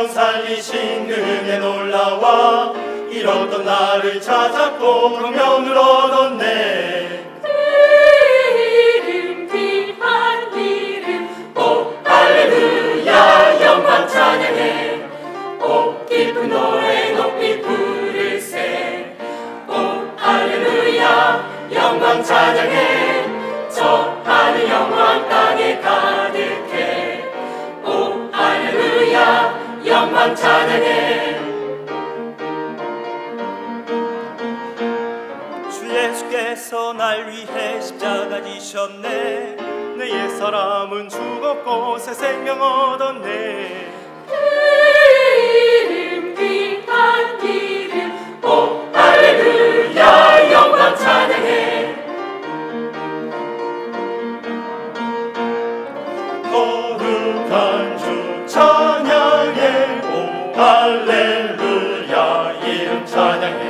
생명 살리신 그의 놀라와 잃었던 나를 찾았고 공명을 얻었네. 그 이름 귀한 이름 오 할렐루야 영광 찬양해. 오 기쁜 노래 높이 부르세. 오 할렐루야 영광 찬양해. 저 하늘 영광 땅에 가득해. 오 할렐루야 영광 찬양해. 주 예수께서 날 위해 십자가 지셨네. 내 옛사람은 죽었고 새 생명 얻었네. 그 이름 귀한 이름 오 할렐루야 영광 찬양해. 거룩한 주 찬양해. 오 할렐루야 이름 찬양해.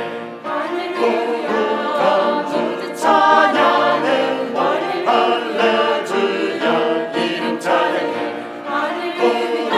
거룩한 주 찬양해. 오 할렐루야 이름 찬양해. 할렐루야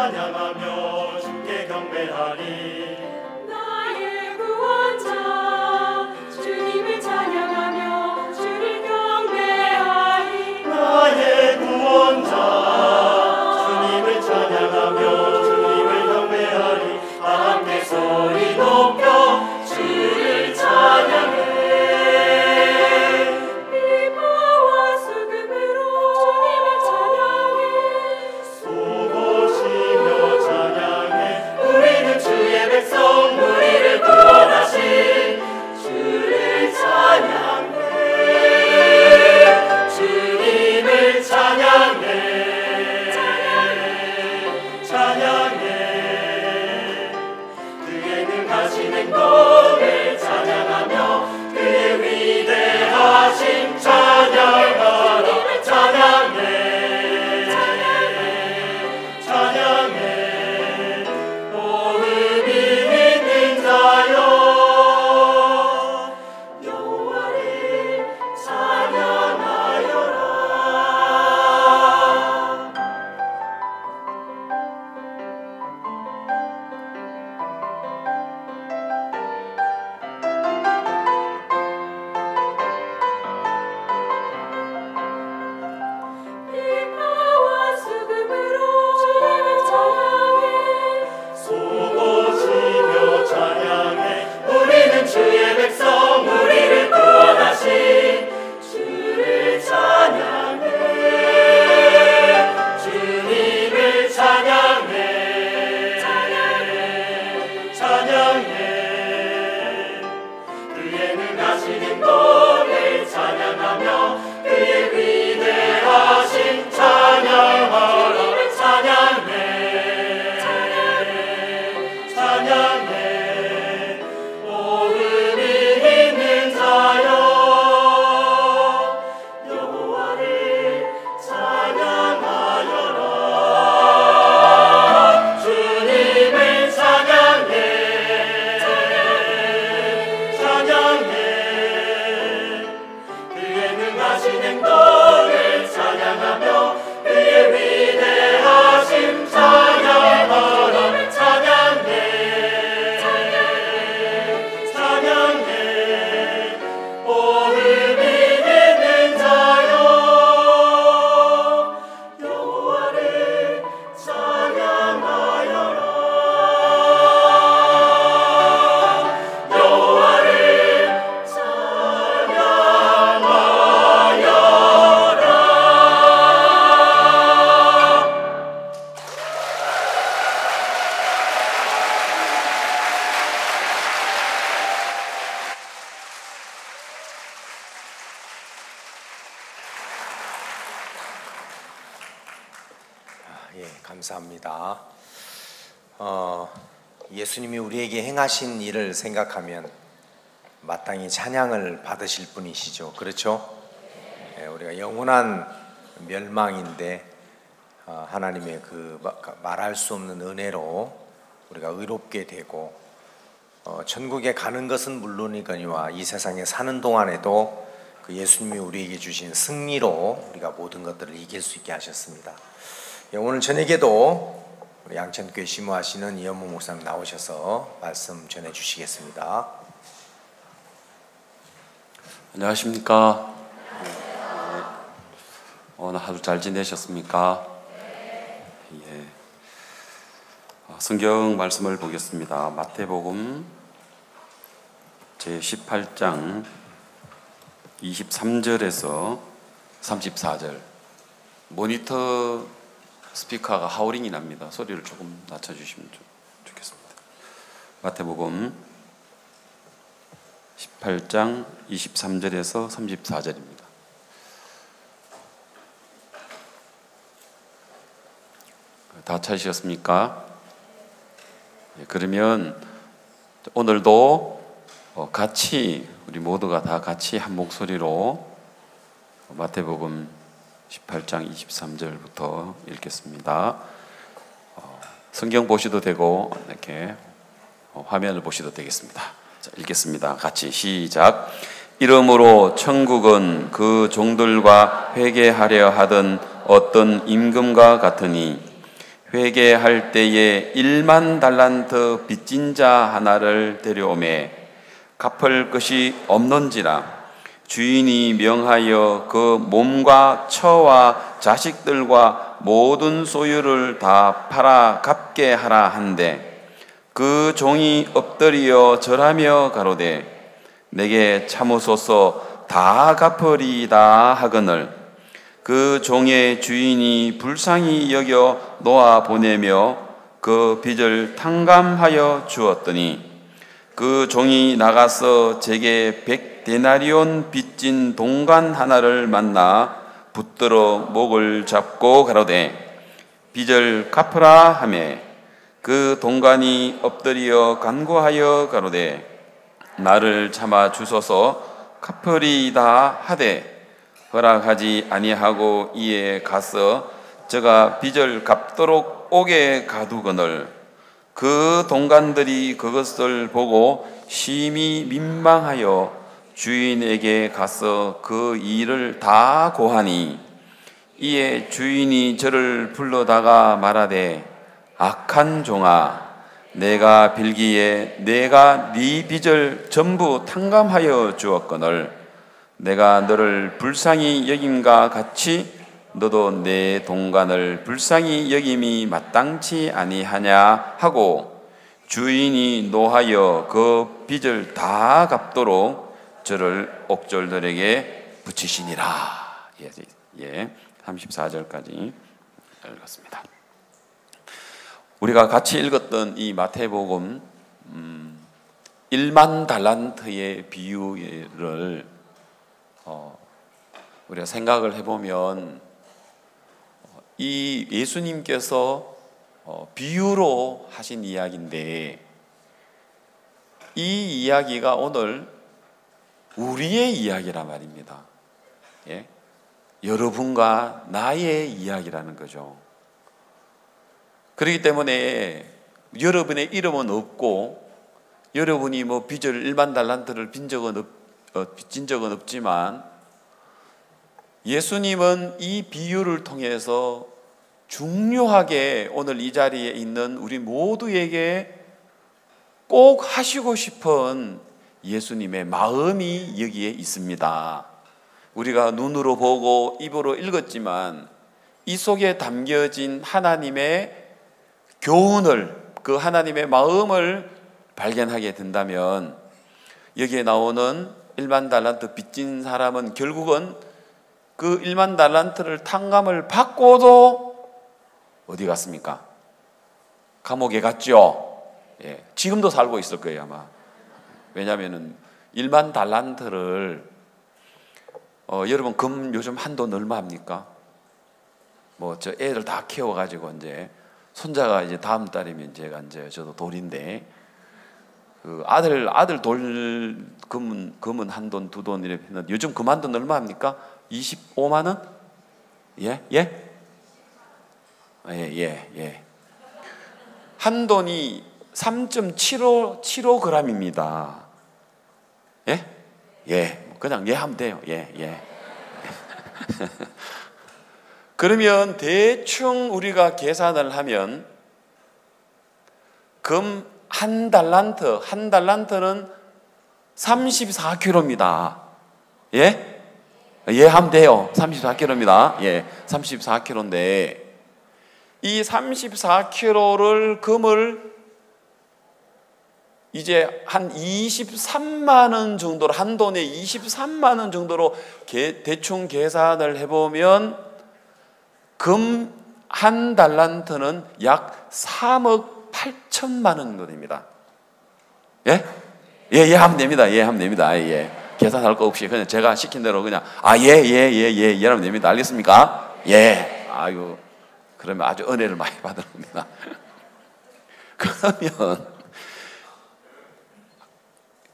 찬양하며 주께 경배하리. 나의 구원자 주님을 찬양하며 주를 경배하리. 나의 구원자 주님을 찬양하며 주님을 경배하리. 다 함께 소리 높여 주를 찬양해. 비바와 수금으로 주님을 찬양해. 소고시며 찬양해. 우리는 주의 백성 우리를 구원하신 주를 찬양해. 주님을 찬양해. 찬양해. 그의 능하신 행동을 찬양하며 그의 위대하심 찬양하라. 찬양해. 찬양해. 호흡이 있는 자여 여호와를 찬양하여라. 비바와 수금으로 주님을 찬양해. 소고시며 찬양해. 우리는 주의 백성 우리를 구원하신 주를 찬양해. 주님을 찬양해. 찬양해. 그의 능하신 행동을 찬양하며 그의 위대하신 찬양하라. 찬양해. 찬양해. 호흡이 있는 자여 여호와를 찬양하여라. 주님을 찬양해. 찬양해. 그의 능하신 행동을 찬양하며 그의 위대하심 찬양하라. 찬양해. 찬양해. 호흡이 있는 자여 여호와를 찬양하여라. 여호와를 찬양하여라. 예, 감사합니다. 예수님이 우리에게 행하신 일을 생각하면 마땅히 찬양을 받으실 분이시죠. 그렇죠? 예, 우리가 영원한 멸망인데 하나님의 그 말할 수 없는 은혜로 우리가 의롭게 되고 천국에 가는 것은 물론이거니와 이 세상에 사는 동안에도 그 예수님이 우리에게 주신 승리로 우리가 모든 것들을 이길 수 있게 하셨습니다. 예, 오늘 저녁에도 우리 양천교회 심호하시는 이현무 목사님 나오셔서 말씀 전해주시겠습니다. 안녕하십니까? 오늘 하루 잘 지내셨습니까? 예. 성경 말씀을 보겠습니다. 마태복음 제18장 23절에서 34절. 모니터 스피커가 하우링이 납니다. 소리를 조금 낮춰주시면 좋겠습니다. 마태복음 18장 23절에서 34절입니다. 다 찾으셨습니까? 그러면 오늘도 같이 우리 모두가 다 같이 한 목소리로 마태복음 18장 23절부터 읽겠습니다. 성경 보셔도 되고 이렇게 화면을 보셔도 되겠습니다. 자, 읽겠습니다. 같이 시작. 이러므로 천국은 그 종들과 회개하려 하던 어떤 임금과 같으니 회개할 때에 1만 달란트 빚진 자 하나를 데려오매 갚을 것이 없는지라 주인이 명하여 그 몸과 처와 자식들과 모든 소유를 다 팔아 갚게 하라 한데 그 종이 엎드려 절하며 가로되 내게 참으소서 다 갚으리이다 하거늘 그 종의 주인이 불쌍히 여겨 놓아 보내며 그 빚을 탕감하여 주었더니 그 종이 나가서 제게 100데나리온 빚진 동관 하나를 만나 붙들어 목을 잡고 가로되 빚을 갚으라 하매 그 동관이 엎드려 간구하여 가로되 나를 참아 주소서 갚으리이다 하되 허락하지 아니하고 이에 가서 저가 빚을 갚도록 옥에 가두거늘 그 동관들이 그것을 보고 심히 민망하여 주인에게 가서 그 일을 다 고하니 이에 주인이 저를 불러다가 말하되 악한 종아 내가 빌기에 내가 네 빚을 전부 탕감하여 주었거늘 내가 너를 불쌍히 여김과 같이 너도 내 동관을 불쌍히 여김이 마땅치 아니하냐 하고 주인이 노하여 그 빚을 다 갚도록 저를 옥졸들에게 붙이시니라. 34절까지 읽었습니다. 우리가 같이 읽었던 이 마태복음 1만 달란트의 비유를 우리가 생각을 해보면 이 예수님께서 비유로 하신 이야기인데 이 이야기가 오늘 우리의 이야기란 말입니다. 예? 여러분과 나의 이야기라는 거죠. 그렇기 때문에 여러분의 이름은 없고 여러분이 뭐 빚을 1만 달란트를 빚진 적은 없지만 예수님은 이 비유를 통해서 중요하게 오늘 이 자리에 있는 우리 모두에게 꼭 하시고 싶은 예수님의 마음이 여기에 있습니다. 우리가 눈으로 보고 입으로 읽었지만 이 속에 담겨진 하나님의 교훈을, 그 하나님의 마음을 발견하게 된다면 여기에 나오는 1만 달란트 빚진 사람은 결국은 그 1만 달란트를 탕감을 받고도 어디 갔습니까? 감옥에 갔죠. 예, 지금도 살고 있을 거예요 아마. 왜냐하면 1만 달란트를 여러분 금 요즘 한돈 얼마 합니까? 뭐 저 애들 다 키워가지고 이제 손자가 이제 다음 달이면 제가 이제 저도 돌인데 그 아들 돌 금은 한 돈, 두 돈 이렇게 했는데 요즘 금 한 돈 얼마 합니까? 25만 원? 예. 한 돈이 3.75g입니다. 예. 그냥 예 하면 돼요. 예. 그러면 대충 우리가 계산을 하면 금 한 달란트는 34kg입니다. 예 하면 돼요. 34kg입니다. 예, 34kg인데 이 34kg를 금을 이제 한 23만 원 정도로 한 돈에 23만 원 정도로 대충 계산을 해보면 금 한 달란트는 약 3억 8천만 원 정도 됩니다. 예 하면 됩니다. 예. 계산할 거 없이 그냥 제가 시킨 대로 그냥 예 하면 됩니다. 알겠습니까? 예. 아유, 그러면 아주 은혜를 많이 받을 겁니다. 그러면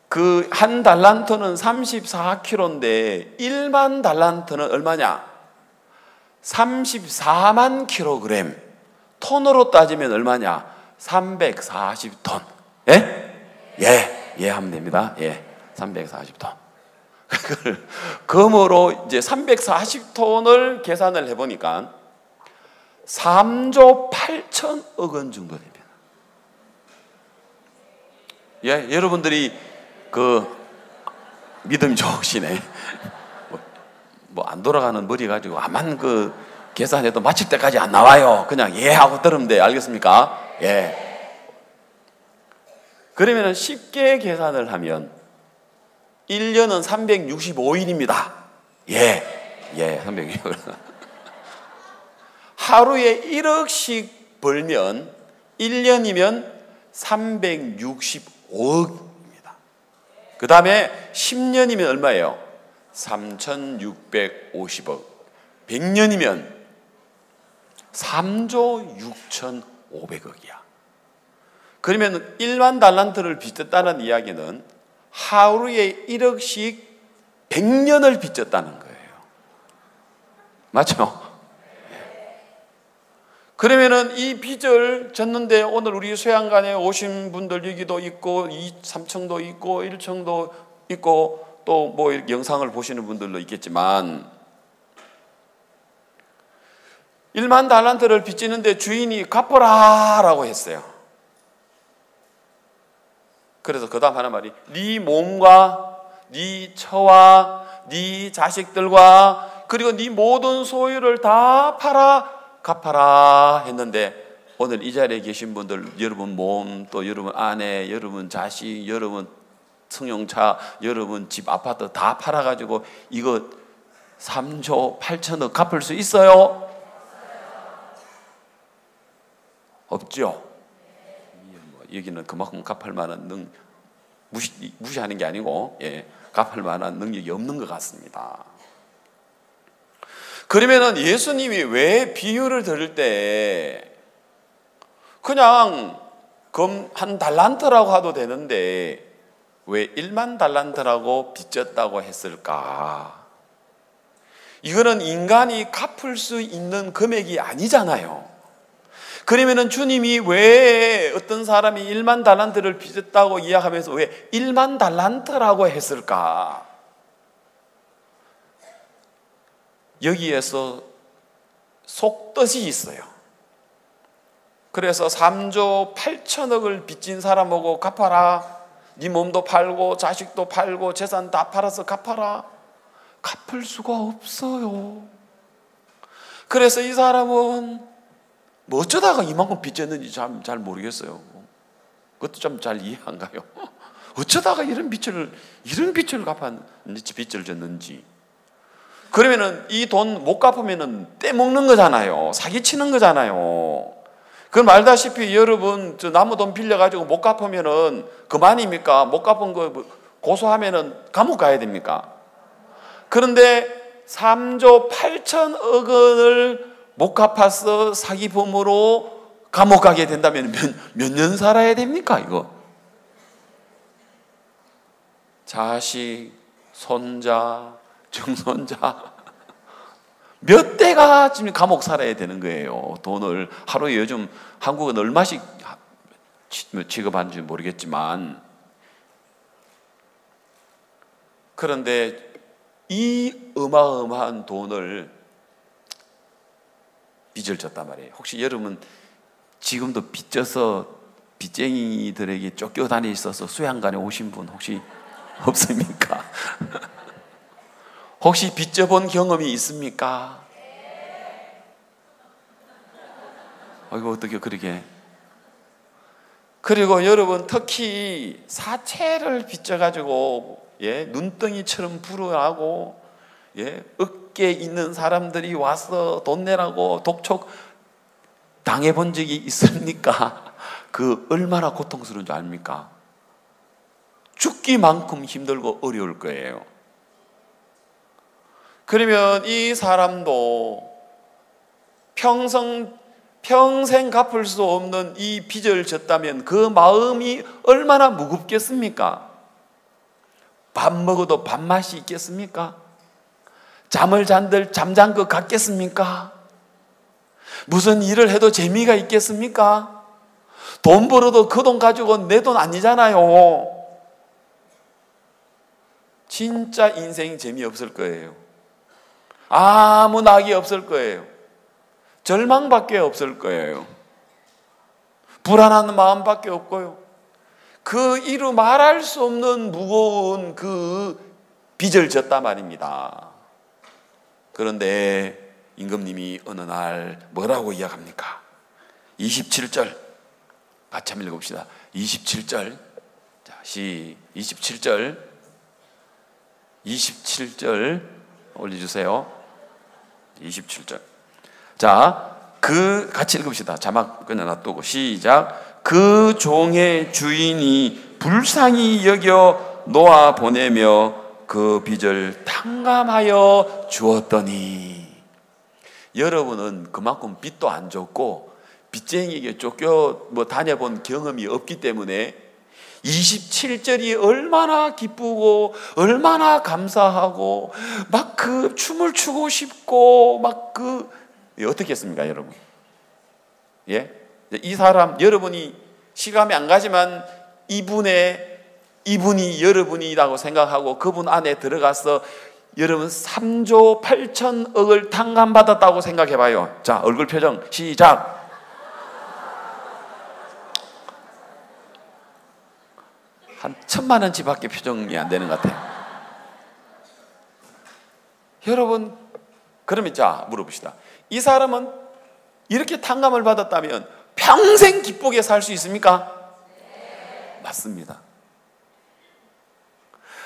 그 한 달란트는 34kg인데 1만 달란트는 얼마냐? 34만 킬로그램. 톤으로 따지면 얼마냐? 340톤. 예 하면 됩니다. 예. 340톤. 그걸 금으로 이제 340톤을 계산을 해보니까 3조 8천억 원 정도 됩니다. 예, 여러분들이 그 믿음이 좋으시네. 뭐 안 돌아가는 머리 가지고 아만 그 계산해도 마칠 때까지 안 나와요. 그냥 예 하고 들으면 돼. 알겠습니까? 예. 그러면 쉽게 계산을 하면 1년은 365일입니다. 예, 365일. 하루에 1억씩 벌면 1년이면 365억입니다. 그 다음에 10년이면 얼마예요? 3,650억. 100년이면 3조 6,500억이야. 그러면 1만 달란트를 빚졌다는 이야기는 하루에 1억씩 100년을 빚졌다는 거예요. 맞죠? 그러면은 이 빚을 졌는데 오늘 우리 수양관에 오신 분들 여기도 있고 3층도 있고 1층도 있고 또 뭐 영상을 보시는 분들도 있겠지만 1만 달란트를 빚지는데 주인이 갚아라라고 했어요. 그래서 그 다음 하는 말이 네 몸과 네 처와 네 자식들과 그리고 네 모든 소유를 다 팔아 갚아라 했는데 오늘 이 자리에 계신 분들 여러분 몸 또 여러분 아내 여러분 자식 여러분 승용차 여러분 집 아파트 다 팔아가지고 이거 3조 8천억 갚을 수 있어요? 없죠. 여기는 그만큼 갚을 만한 무시하는 게 아니고 갚을 만한 능력이 없는 것 같습니다. 그러면은 예수님이 왜 비유를 들을 때 그냥 한 달란트라고 해도 되는데 왜 1만 달란트라고 빚졌다고 했을까? 이거는 인간이 갚을 수 있는 금액이 아니잖아요. 그러면은 주님이 왜 어떤 사람이 1만 달란트를 빚졌다고 이야기하면서 왜 1만 달란트라고 했을까? 여기에서 속뜻이 있어요. 그래서 3조 8천억을 빚진 사람하고 갚아라. 네 몸도 팔고 자식도 팔고 재산 다 팔아서 갚아라. 갚을 수가 없어요. 그래서 이 사람은 뭐 어쩌다가 이만큼 빚졌는지 잘 모르겠어요. 그것도 좀 잘 이해 안 가요. 어쩌다가 이런 빚을 갚았는지 빚을 졌는지. 그러면은 이 돈 못 갚으면은 떼먹는 거잖아요. 사기치는 거잖아요. 그럼 알다시피 여러분 저 남의 돈 빌려가지고 못 갚으면은 그만입니까? 못 갚은 거 고소하면은 감옥 가야 됩니까? 그런데 3조 8천억 원을 못 갚아서 사기범으로 감옥 가게 된다면 몇 년 살아야 됩니까? 이거 자식, 손자, 증손자 몇 대가 지금 감옥 살아야 되는 거예요. 돈을 하루에 요즘 한국은 얼마씩 취급하는지 모르겠지만 그런데 이 어마어마한 돈을 빚을 졌단 말이에요. 혹시 여러분 지금도 빚져서 빚쟁이들에게 쫓겨다니 있어서 수양관에 오신 분 혹시 없습니까? 혹시 빚져본 경험이 있습니까? 이거 어떻게 그러게. 그리고 여러분 특히 사채를 빚져가지고 눈덩이처럼 불어나고 어깨에 있는 사람들이 와서 돈 내라고 독촉 당해본 적이 있습니까? 그 얼마나 고통스러운 줄 압니까? 죽기만큼 힘들고 어려울 거예요. 그러면 이 사람도 평생 갚을 수 없는 이 빚을 졌다면 그 마음이 얼마나 무겁겠습니까? 밥 먹어도 밥맛이 있겠습니까? 잠을 잔들 잠잔 것 같겠습니까? 무슨 일을 해도 재미가 있겠습니까? 돈 벌어도 그 돈 가지고 내 돈 아니잖아요. 진짜 인생 재미없을 거예요. 아무 낙이 없을 거예요. 절망밖에 없을 거예요. 불안한 마음밖에 없고요. 그 이루 말할 수 없는 무거운 그 빚을 졌단 말입니다. 그런데 임금님이 어느 날 뭐라고 이야기합니까? 27절 같이 한번 읽어봅시다. 27절. 자, 27절 올려주세요. 27절. 자, 같이 읽읍시다. 자막 그냥 놔두고 시작. 그 종의 주인이 불쌍히 여겨 놓아 보내며 그 빚을 탕감하여 주었더니. 여러분은 그만큼 빚도 안 줬고 빚쟁이에게 쫓겨 다녀본 경험이 없기 때문에 27절이 얼마나 기쁘고 얼마나 감사하고 막 그 춤을 추고 싶고 막 어떻게 했습니까, 여러분? 예? 이 사람 여러분이 실감이 안 가지만 이분이 여러분이라고 생각하고 그분 안에 들어가서 여러분 3조 8천억을 탕감받았다고 생각해 봐요. 자, 얼굴 표정 시작. 한 1,000만 원치밖에 표정이 안 되는 것 같아요. 여러분, 그러면 자 물어봅시다. 이 사람은 이렇게 탕감을 받았다면 평생 기쁘게 살 수 있습니까? 네. 맞습니다.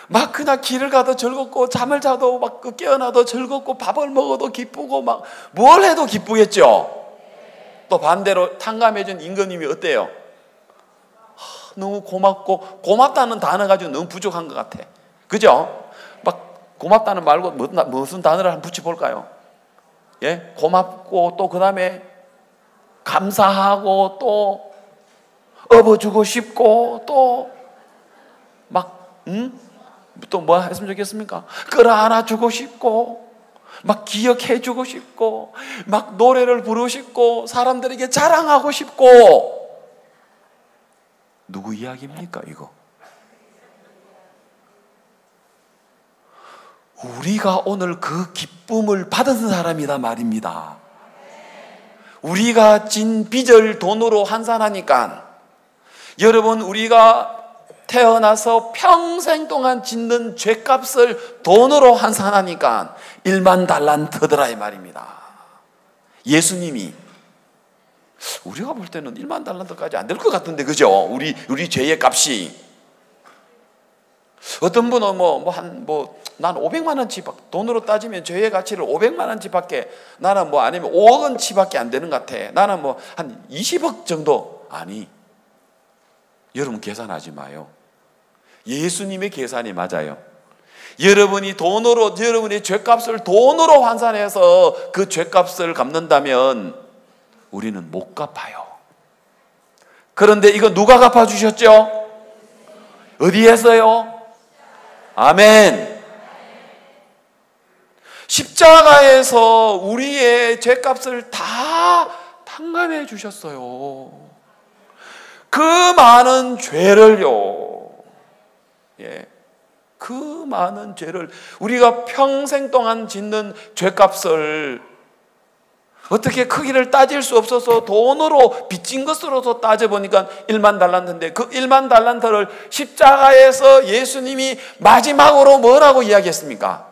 막 그냥 길을 가도 즐겁고 잠을 자도 막 깨어나도 즐겁고 밥을 먹어도 기쁘고 막 뭘 해도 기쁘겠죠. 네. 또 반대로 탕감해준 임금님이 어때요? 너무 고맙고, 고맙다는 단어 가지고 너무 부족한 것 같아. 그죠? 막 고맙다는 말고 무슨 단어를 한번 붙여볼까요? 예? 고맙고 또 그 다음에 감사하고 또 업어주고 싶고 또 막 또 뭐 했으면 좋겠습니까? 끌어안아 주고 싶고 막 기억해 주고 싶고 막 노래를 부르고 싶고 사람들에게 자랑하고 싶고. 누구 이야기입니까 이거? 우리가 오늘 그 기쁨을 받은 사람이다 말입니다. 우리가 진 빚을 돈으로 환산하니까, 여러분 우리가 태어나서 평생 동안 짓는 죄값을 돈으로 환산하니까 1만 달란트더라 이 말입니다. 예수님이 우리가 볼 때는 1만 달란트까지 안 될 것 같은데, 그죠? 우리 죄의 값이. 어떤 분은 난 500만 원치 돈으로 따지면 죄의 가치를 500만 원치밖에, 나는 아니면 5억 원치밖에 안 되는 것 같아. 나는 한 20억 정도. 아니, 여러분 계산하지 마요. 예수님의 계산이 맞아요. 여러분이 여러분의 죄값을 돈으로 환산해서 그 죄값을 갚는다면 우리는 못 갚아요. 그런데 이거 누가 갚아주셨죠? 어디에서요? 아멘. 십자가에서 우리의 죄값을 다 탕감해 주셨어요. 그 많은 죄를요. 예. 그 많은 죄를, 우리가 평생 동안 짓는 죄값을 어떻게 크기를 따질 수 없어서 돈으로 빚진 것으로도 따져보니까 1만 달란트인데, 그 1만 달란트를 십자가에서 예수님이 마지막으로 뭐라고 이야기했습니까?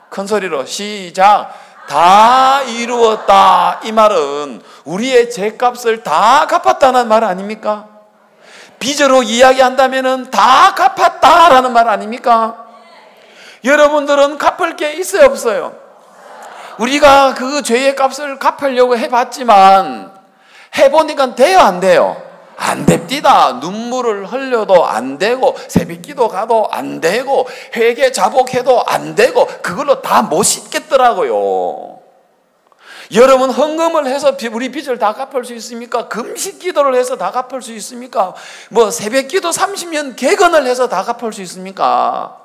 큰 소리로 시작. 다 이루었다. 이 말은 우리의 죄값을 다 갚았다는 말 아닙니까? 빚으로 이야기한다면 다 갚았다라는 말 아닙니까? 여러분들은 갚을 게 있어요, 없어요? 우리가 그 죄의 값을 갚으려고 해봤지만 해보니까 돼요, 안 돼요? 안 됩니다. 눈물을 흘려도 안 되고, 새벽기도 가도 안 되고, 회개 자복해도 안 되고, 그걸로 다 못 씻겠더라고요. 여러분, 헌금을 해서 우리 빚을 다 갚을 수 있습니까? 금식 기도를 해서 다 갚을 수 있습니까? 새벽기도 30년 개근을 해서 다 갚을 수 있습니까?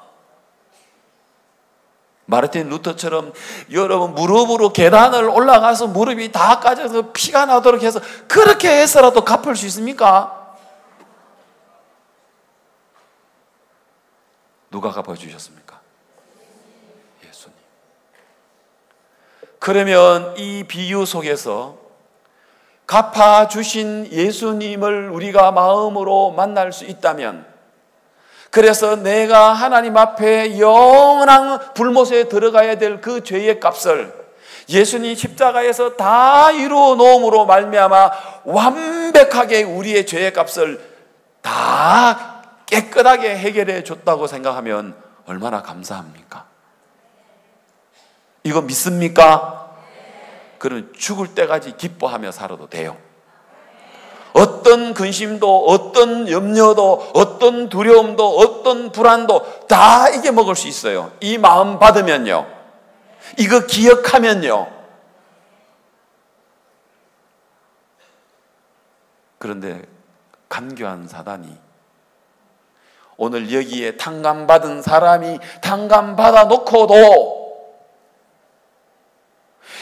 마르틴 루터처럼 여러분 무릎으로 계단을 올라가서 무릎이 다 까져서 피가 나도록 해서 그렇게 해서라도 갚을 수 있습니까? 누가 갚아주셨습니까? 예수님. 그러면 이 비유 속에서 갚아주신 예수님을 우리가 마음으로 만날 수 있다면, 그래서 내가 하나님 앞에 영원한 불못에 들어가야 될 그 죄의 값을 예수님 십자가에서 다 이루어 놓음으로 말미암아 완벽하게 우리의 죄의 값을 다 깨끗하게 해결해 줬다고 생각하면 얼마나 감사합니까? 이거 믿습니까? 그럼 죽을 때까지 기뻐하며 살아도 돼요. 어떤 근심도, 어떤 염려도, 어떤 두려움도, 어떤 불안도 다 이겨먹을 수 있어요. 이 마음 받으면요, 이거 기억하면요. 그런데 간교한 사단이 오늘 여기에 탕감받은 사람이 탕감받아 놓고도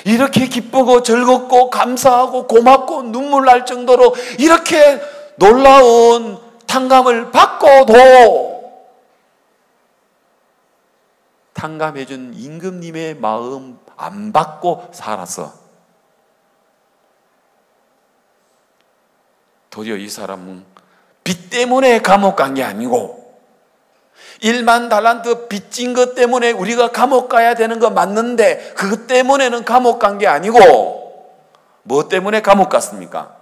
이렇게 기쁘고 즐겁고 감사하고 고맙고 눈물 날 정도로 이렇게 놀라운 탕감을 받고도 탕감해준 임금님의 마음 안 받고 살아서 도리어 이 사람은 빚 때문에 감옥 간 게 아니고 1만 달란트 빚진 것 때문에 우리가 감옥 가야 되는 거 맞는데 그것 때문에는 감옥 간 게 아니고 뭐 때문에 감옥 갔습니까?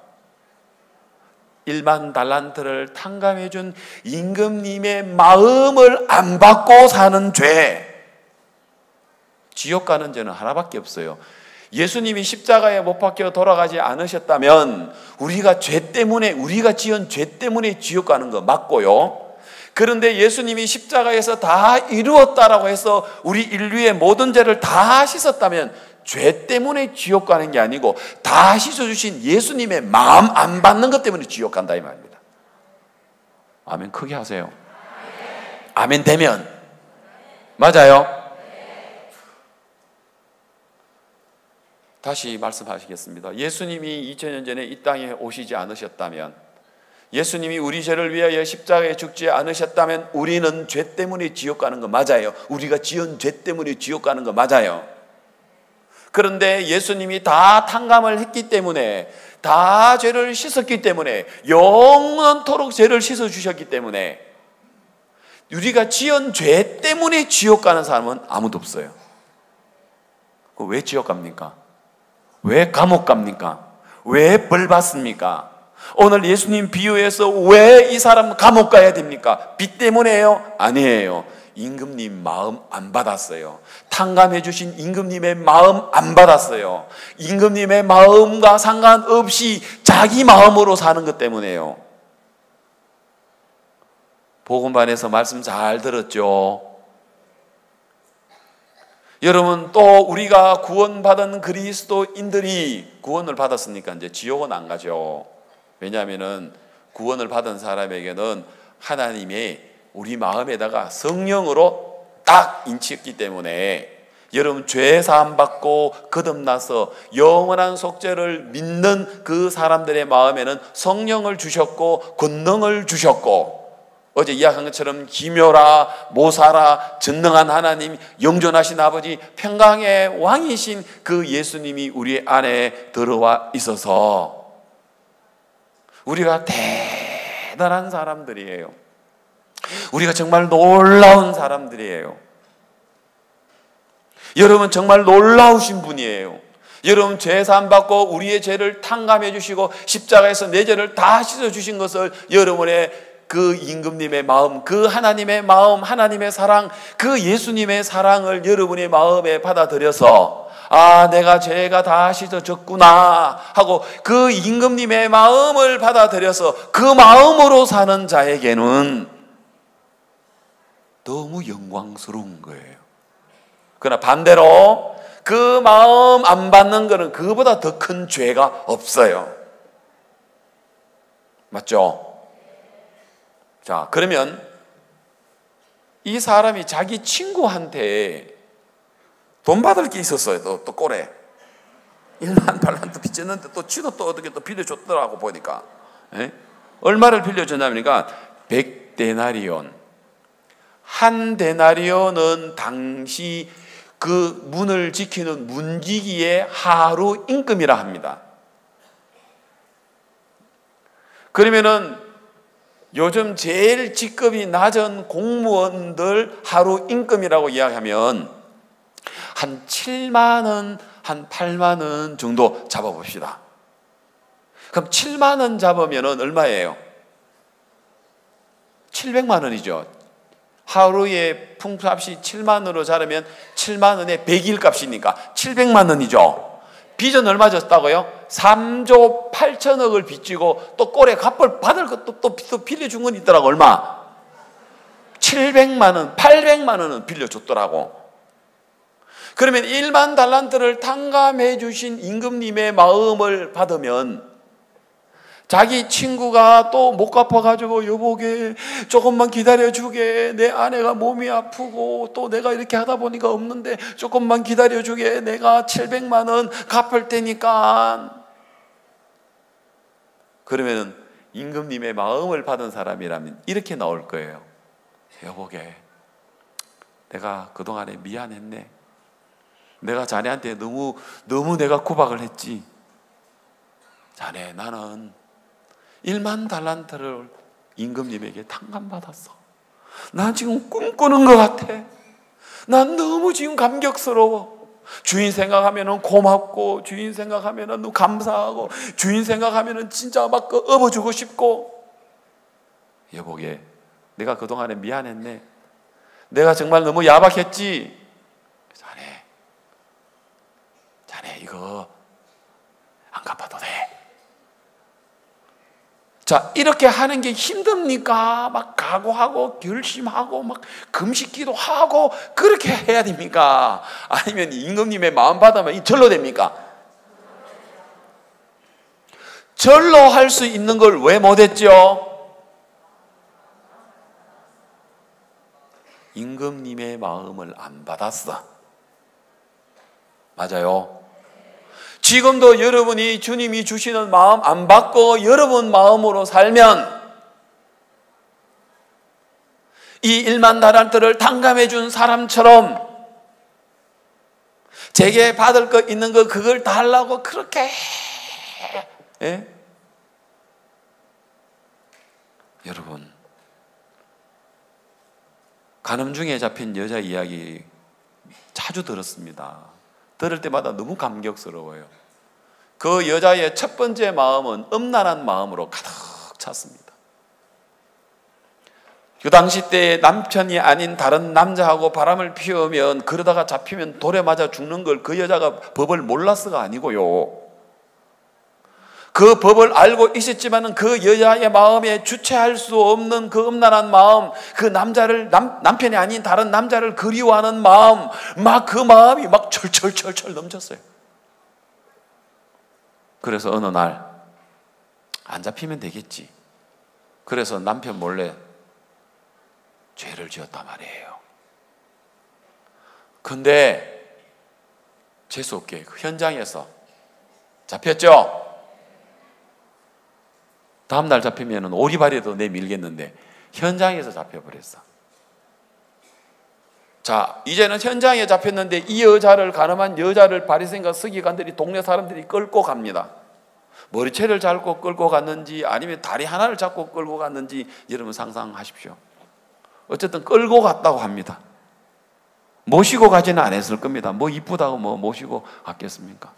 1만 달란트를 탕감해 준 임금님의 마음을 안 받고 사는 죄. 지옥 가는 죄는 하나밖에 없어요. 예수님이 십자가에 못 박혀 돌아가지 않으셨다면 우리가 죄 때문에, 우리가 지은 죄 때문에 지옥 가는 거 맞고요. 그런데 예수님이 십자가에서 다 이루었다라고 해서 우리 인류의 모든 죄를 다 씻었다면 죄 때문에 지옥 가는 게 아니고 다 씻어주신 예수님의 마음 안 받는 것 때문에 지옥 간다 이 말입니다. 아멘 크게 하세요. 아멘 되면 맞아요. 다시 말씀하시겠습니다. 예수님이 2000년 전에 이 땅에 오시지 않으셨다면, 예수님이 우리 죄를 위하여 십자가에 죽지 않으셨다면 우리는 죄 때문에 지옥 가는 거 맞아요. 우리가 지은 죄 때문에 지옥 가는 거 맞아요. 그런데 예수님이 다 탕감을 했기 때문에, 다 죄를 씻었기 때문에, 영원토록 죄를 씻어주셨기 때문에 우리가 지은 죄 때문에 지옥 가는 사람은 아무도 없어요. 왜 지옥 갑니까? 왜 감옥 갑니까? 왜 벌 받습니까? 오늘 예수님 비유에서 왜 이 사람 감옥 가야 됩니까? 빚 때문에요? 아니에요. 임금님 마음 안 받았어요. 탕감해 주신 임금님의 마음 안 받았어요. 임금님의 마음과 상관없이 자기 마음으로 사는 것 때문에요. 복음반에서 말씀 잘 들었죠? 여러분, 또 우리가 구원받은 그리스도인들이 구원을 받았으니까 이제 지옥은 안 가죠. 왜냐하면은 구원을 받은 사람에게는 하나님의 우리 마음에다가 성령으로 딱 인치했기 때문에 여러분 죄 사함 받고 거듭나서 영원한 속죄를 믿는 그 사람들의 마음에는 성령을 주셨고 권능을 주셨고, 어제 이야기한 것처럼 기묘라 모사라 전능한 하나님, 영존하신 아버지, 평강의 왕이신 그 예수님이 우리 안에 들어와 있어서 우리가 대단한 사람들이에요. 우리가 정말 놀라운 사람들이에요. 여러분 정말 놀라우신 분이에요. 여러분 죄 사함 받고 우리의 죄를 탕감해 주시고 십자가에서 내 죄를 다 씻어 주신 것을 여러분의 그 임금님의 마음, 그 하나님의 마음, 하나님의 사랑, 그 예수님의 사랑을 여러분의 마음에 받아들여서 아, 내가 죄가 다 씻어졌구나 하고 그 임금님의 마음을 받아들여서 그 마음으로 사는 자에게는 너무 영광스러운 거예요. 그러나 반대로 그 마음 안 받는 것은 그보다 더 큰 죄가 없어요. 맞죠? 자, 그러면 이 사람이 자기 친구한테 돈 받을 게 있었어요. 또 꼴에 1만 달란트 빚졌는데 또 지도 또 어떻게 또 빌려줬더라고 보니까. 에? 얼마를 빌려줬냐니까 100데나리온. 한 데나리온은 당시 그 문을 지키는 문지기의 하루 임금이라 합니다. 그러면은 요즘 제일 직급이 낮은 공무원들 하루 임금이라고 이야기하면 한 7만 원, 한 8만 원 정도 잡아봅시다. 그럼 7만 원 잡으면 얼마예요? 700만 원이죠. 하루에 품값이 7만 원으로 자르면 7만 원에 100일 값이니까 700만 원이죠. 빚은 얼마 졌다고요? 3조 8천억을 빚지고 또 꼴에 갚을 받을 것도 또 빌려준 건 있더라고. 얼마? 700만 원, 800만 원은 빌려줬더라고. 그러면 1만 달란트를 탕감해 주신 임금님의 마음을 받으면 자기 친구가 또 못 갚아가지고 여보게 조금만 기다려주게, 내 아내가 몸이 아프고 또 내가 이렇게 하다 보니까 없는데 조금만 기다려주게, 내가 700만 원 갚을 테니까. 그러면 임금님의 마음을 받은 사람이라면 이렇게 나올 거예요. 여보게, 내가 그동안에 미안했네. 내가 자네한테 너무 내가 구박을 했지. 자네, 나는 1만 달란트를 임금님에게 탕감받았어. 난 지금 꿈꾸는 것 같아. 난 너무 지금 감격스러워. 주인 생각하면 고맙고, 주인 생각하면 감사하고, 주인 생각하면 진짜 막 업어주고 싶고. 여보게, 내가 그동안에 미안했네. 내가 정말 너무 야박했지. 자네 이거 안 갚아도 돼. 자, 이렇게 하는 게 힘듭니까? 막 각오하고 결심하고 막 금식기도 하고 그렇게 해야 됩니까? 아니면 임금님의 마음 받으면 절로 됩니까? 절로 할 수 있는 걸 왜 못했죠? 임금님의 마음을 안 받았어. 맞아요. 지금도 여러분이 주님이 주시는 마음 안 받고 여러분 마음으로 살면 이 1만 달란트를 탕감해 준 사람처럼 제게 받을 거 있는 거 그걸 달라고 그렇게 여러분, 간음 중에 잡힌 여자 이야기 자주 들었습니다. 들을 때마다 너무 감격스러워요. 그 여자의 첫 번째 마음은 음란한 마음으로 가득 찼습니다. 그 당시 때 남편이 아닌 다른 남자하고 바람을 피우면 그러다가 잡히면 돌에 맞아 죽는 걸 그 여자가 법을 몰랐어가 아니고요. 그 법을 알고 있었지만 그 여자의 마음에 주체할 수 없는 그 음란한 마음, 그 남자를 남편이 아닌 다른 남자를 그리워하는 마음, 막 그 마음이 막 철철철철 넘쳤어요. 그래서 어느 날 안 잡히면 되겠지. 그래서 남편 몰래 죄를 지었단 말이에요. 근데 재수없게 그 현장에서 잡혔죠. 다음 날 잡히면 오리발에도 내밀겠는데 현장에서 잡혀버렸어. 자, 이제는 현장에 잡혔는데 이 여자를, 가늠한 여자를 바리새인과 서기관들이, 동네 사람들이 끌고 갑니다. 머리채를 잡고 끌고 갔는지 아니면 다리 하나를 잡고 끌고 갔는지 여러분 상상하십시오. 어쨌든 끌고 갔다고 합니다. 모시고 가지는 않았을 겁니다. 뭐 이쁘다고 뭐 모시고 갔겠습니까?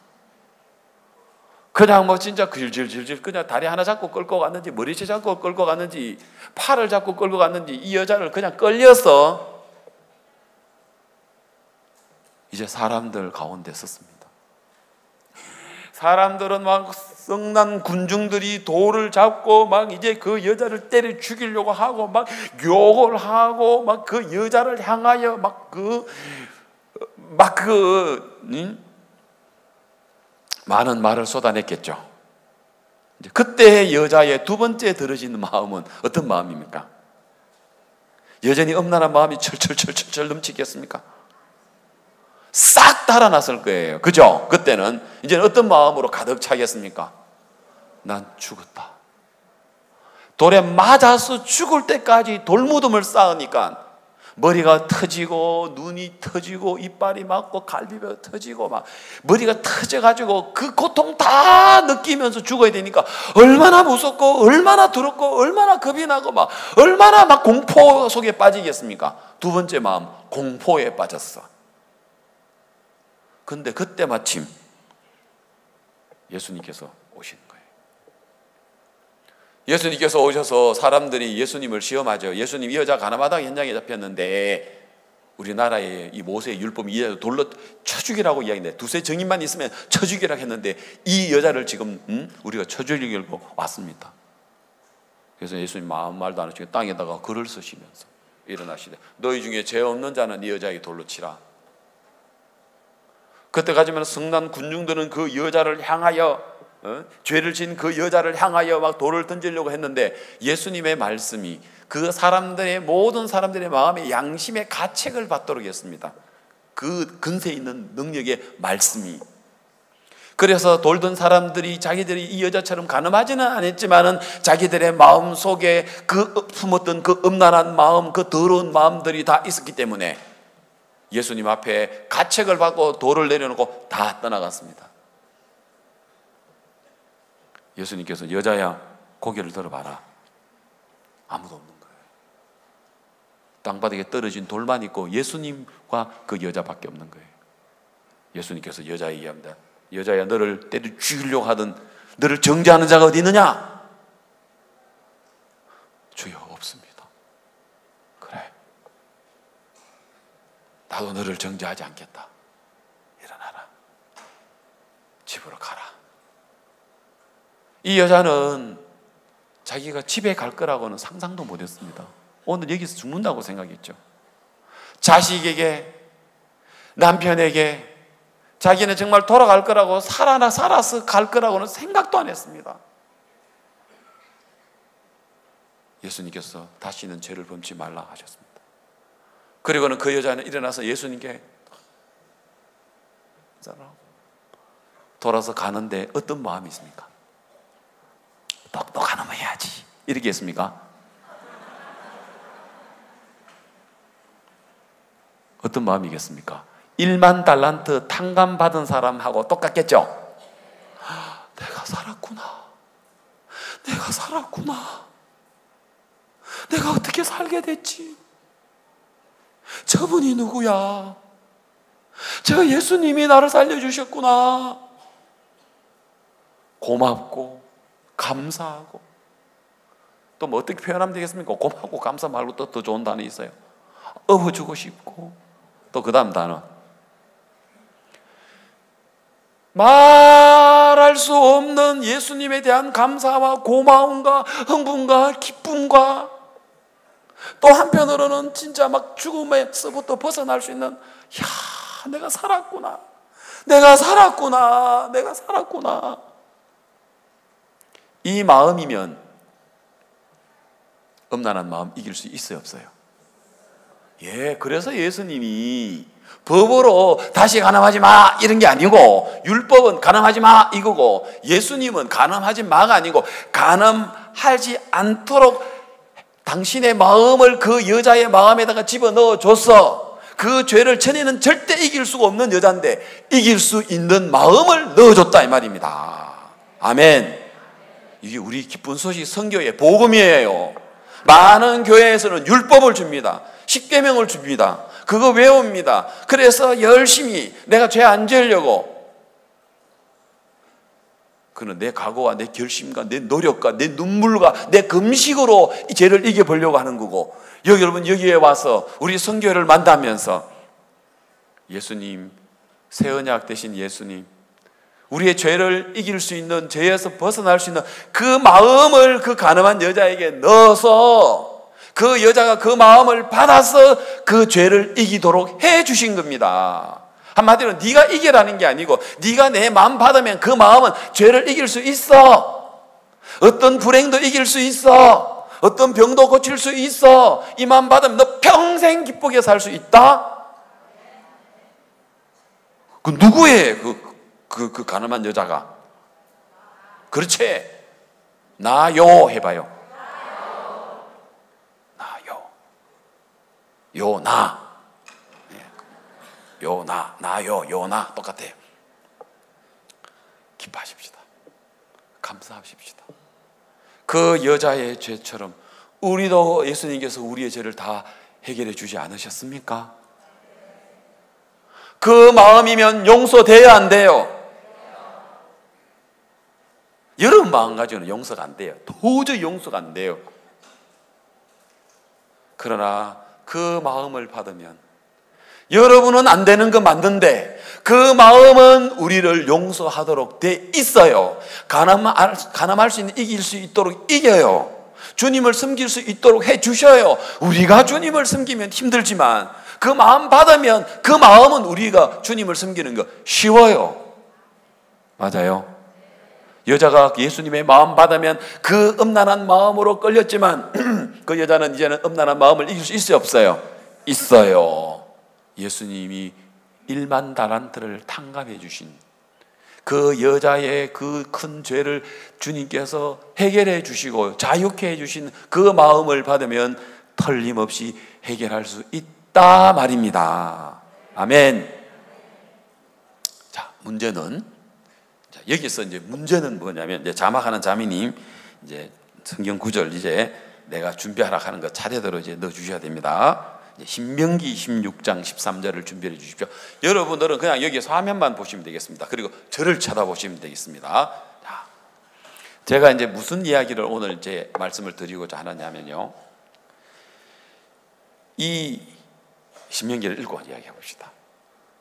그냥 뭐 진짜 질질질질 그냥 다리 하나 잡고 끌고 갔는지, 머리채 잡고 끌고 갔는지, 팔을 잡고 끌고 갔는지 이 여자를 그냥 끌려서 이제 사람들 가운데 섰습니다. 사람들은 막 성난 군중들이 돌을 잡고 막 이제 그 여자를 때려 죽이려고 하고 막 욕을 하고 막 그 여자를 향하여 많은 말을 쏟아냈겠죠. 이제 그때 여자의 두 번째 들어지는 마음은 어떤 마음입니까? 여전히 음란한 마음이 철철철철 넘치겠습니까? 싹 달아났을 거예요. 그죠? 그때는 이제 어떤 마음으로 가득 차겠습니까? 난 죽었다. 돌에 맞아서 죽을 때까지 돌무덤을 쌓으니까 머리가 터지고 눈이 터지고 이빨이 맞고 갈비뼈 터지고 막 머리가 터져가지고 그 고통 다 느끼면서 죽어야 되니까 얼마나 무섭고 얼마나 두렵고 얼마나 겁이 나고 막 얼마나 막 공포 속에 빠지겠습니까? 두 번째 마음, 공포에 빠졌어. 근데 그때 마침 예수님께서 오시는 거예요. 예수님께서 오셔서 사람들이 예수님을 시험하죠. 예수님, 이 여자 가나마당 현장에 잡혔는데 우리나라의 이 모세의 율법이 이 여자 돌로 쳐 죽이라고 이야기했는데 두세 증인만 있으면 쳐 죽이라고 했는데 이 여자를 지금 우리가 쳐 죽이려고 왔습니다. 그래서 예수님 아무 말도 안 하시고 땅에다가 글을 쓰시면서 일어나시되 너희 중에 죄 없는 자는 이 여자에게 돌로 치라. 그때까지만 성난 군중들은 그 여자를 향하여 죄를 지은 그 여자를 향하여 막 돌을 던지려고 했는데 예수님의 말씀이 그 사람들의 모든 사람들의 마음에 양심의 가책을 받도록 했습니다. 그 근세 있는 능력의 말씀이. 그래서 돌던 사람들이 자기들이 이 여자처럼 가늠하지는 않았지만은 자기들의 마음 속에 그 품었던 그 음란한 마음, 그 더러운 마음들이 다 있었기 때문에 예수님 앞에 가책을 받고 돌을 내려놓고 다 떠나갔습니다. 예수님께서 여자야 고개를 들어봐라. 아무도 없는 거예요. 땅바닥에 떨어진 돌만 있고 예수님과 그 여자밖에 없는 거예요. 예수님께서 여자에게 얘기합니다. 여자야 너를 때려 죽이려고 하던 너를 정죄하는 자가 어디 있느냐? 주여 없습니다. 그래 나도 너를 정죄하지 않겠다. 일어나라. 집으로 가라. 이 여자는 자기가 집에 갈 거라고는 상상도 못했습니다. 오늘 여기서 죽는다고 생각했죠. 자식에게, 남편에게 자기는 정말 돌아갈 거라고 살아서 갈 거라고는 생각도 안 했습니다. 예수님께서 다시는 죄를 범치 말라 하셨습니다. 그리고는 그 여자는 일어나서 예수님께 돌아서 가는데 어떤 마음이 있습니까? 똑똑한 놈 해야지 이렇게 했습니까? 어떤 마음이겠습니까? 1만 달란트 탕감 받은 사람하고 똑같겠죠? 내가 살았구나. 내가 어떻게 살게 됐지? 저분이 누구야? 제가 예수님이 나를 살려주셨구나. 고맙고 감사하고 또 뭐 어떻게 표현하면 되겠습니까? 고맙고 감사 말고 또 더 좋은 단어 있어요. 업어주고 싶고 또 그 다음 단어 말할 수 없는 예수님에 대한 감사와 고마움과 흥분과 기쁨과 또 한편으로는 진짜 막 죽음에서부터 벗어날 수 있는 내가 살았구나. 이 마음이면 음란한 마음 이길 수 있어요, 없어요? 예, 그래서 예수님이 법으로 다시 간음하지 마 이런 게 아니고 율법은 간음하지 마 이거고 예수님은 간음하지 마가 아니고 간음하지 않도록 당신의 마음을 그 여자의 마음에다가 집어넣어 줬어. 그 죄를 전에는 절대 이길 수가 없는 여자인데 이길 수 있는 마음을 넣어줬다 이 말입니다. 아멘. 이게 우리 기쁜 소식 선교의 복음이에요. 많은 교회에서는 율법을 줍니다. 십계명을 줍니다. 그거 외웁니다. 그래서 열심히 내가 죄 안 지으려고. 그는 내 각오와 내 결심과 내 노력과 내 눈물과 내 금식으로 이 죄를 이겨보려고 하는 거고 여러분 여기에 와서 우리 선교를 만나면서 예수님, 새 언약 되신 예수님 우리의 죄를 이길 수 있는 죄에서 벗어날 수 있는 그 마음을 그 가늠한 여자에게 넣어서 그 여자가 그 마음을 받아서 그 죄를 이기도록 해 주신 겁니다. 한마디로 네가 이기라는 게 아니고 네가 내 마음 받으면 그 마음은 죄를 이길 수 있어. 어떤 불행도 이길 수 있어. 어떤 병도 고칠 수 있어. 이 마음 받으면 너 평생 기쁘게 살 수 있다. 그 누구의 그 가늠한 여자가? 그렇지. 나요 해봐요. 나요. 요나. 요나, 나요, 요나 똑같아요. 기뻐하십시다. 감사하십시다. 그 여자의 죄처럼 우리도 예수님께서 우리의 죄를 다 해결해 주지 않으셨습니까? 그 마음이면 용서돼야 안 돼요? 여러분 마음 가지고는 용서가 안 돼요. 도저히 용서가 안 돼요. 그러나 그 마음을 받으면 여러분은 안 되는 거 맞는데 그 마음은 우리를 용서하도록 돼 있어요. 가늠할 수 있는 이길 수 있도록 이겨요. 주님을 섬길 수 있도록 해 주셔요. 우리가 주님을 섬기면 힘들지만 그 마음 받으면 그 마음은 우리가 주님을 섬기는 거 쉬워요. 맞아요. 여자가 예수님의 마음 받으면 그 음란한 마음으로 끌렸지만 그 여자는 이제는 음란한 마음을 이길 수 있어요, 없어요? 있어요. 예수님이 1만 달란트를 탕감해 주신 그 여자의 그 큰 죄를 주님께서 해결해 주시고 자유케 해 주신 그 마음을 받으면 틀림없이 해결할 수 있다 말입니다. 아멘. 자, 문제는 여기서 이제 문제는 뭐냐면 이제 자막하는 자매님 이제 성경 구절 이제 내가 준비하라 하는 거 차례대로 이제 넣어 주셔야 됩니다. 신명기 16장 13절을 준비해 주십시오. 여러분들은 그냥 여기서 화면만 보시면 되겠습니다. 그리고 저를 쳐다보시면 되겠습니다. 자, 제가 이제 무슨 이야기를 오늘 이제 말씀을 드리고자 하느냐면요, 이 신명기를 읽고 이야기해 봅시다.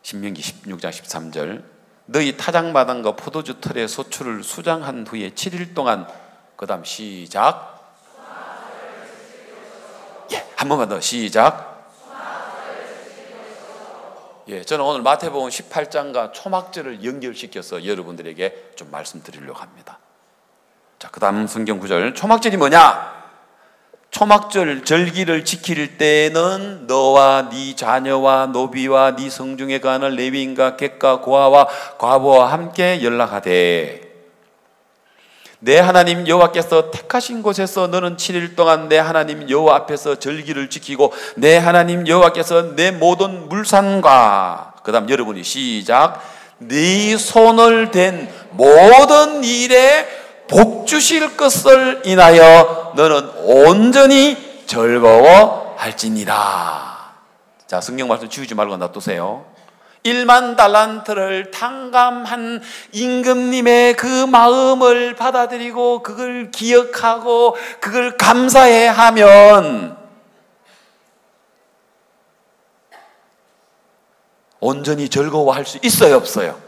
신명기 16장 13절. 너희 타작마당과 포도주 틀에 소출을 수장한 후에 7일 동안, 그 다음 시작. 예, 한 번만 더 시작. 예, 저는 오늘 마태복음 18장과 초막절을 연결시켜서 여러분들에게 좀 말씀드리려고 합니다. 자, 그 다음 성경 구절. 초막절이 뭐냐? 초막절 절기를 지킬 때는 너와 네 자녀와 노비와 네 성중에 거하는 레위인과 객과 고아와 과부와 함께 연락하되 내 하나님 여호와께서 택하신 곳에서 너는 7일 동안 내 하나님 여호와 앞에서 절기를 지키고 내 하나님 여호와께서 내 모든 물산과, 그 다음 여러분이 시작. 네 손을 댄 모든 일에 복 주실 것을 인하여 너는 온전히 즐거워할지니라. 자, 성경 말씀 지우지 말고 놔두세요. 1만 달란트를 탕감한 임금님의 그 마음을 받아들이고 그걸 기억하고 그걸 감사해 하면 온전히 즐거워할 수 있어요, 없어요?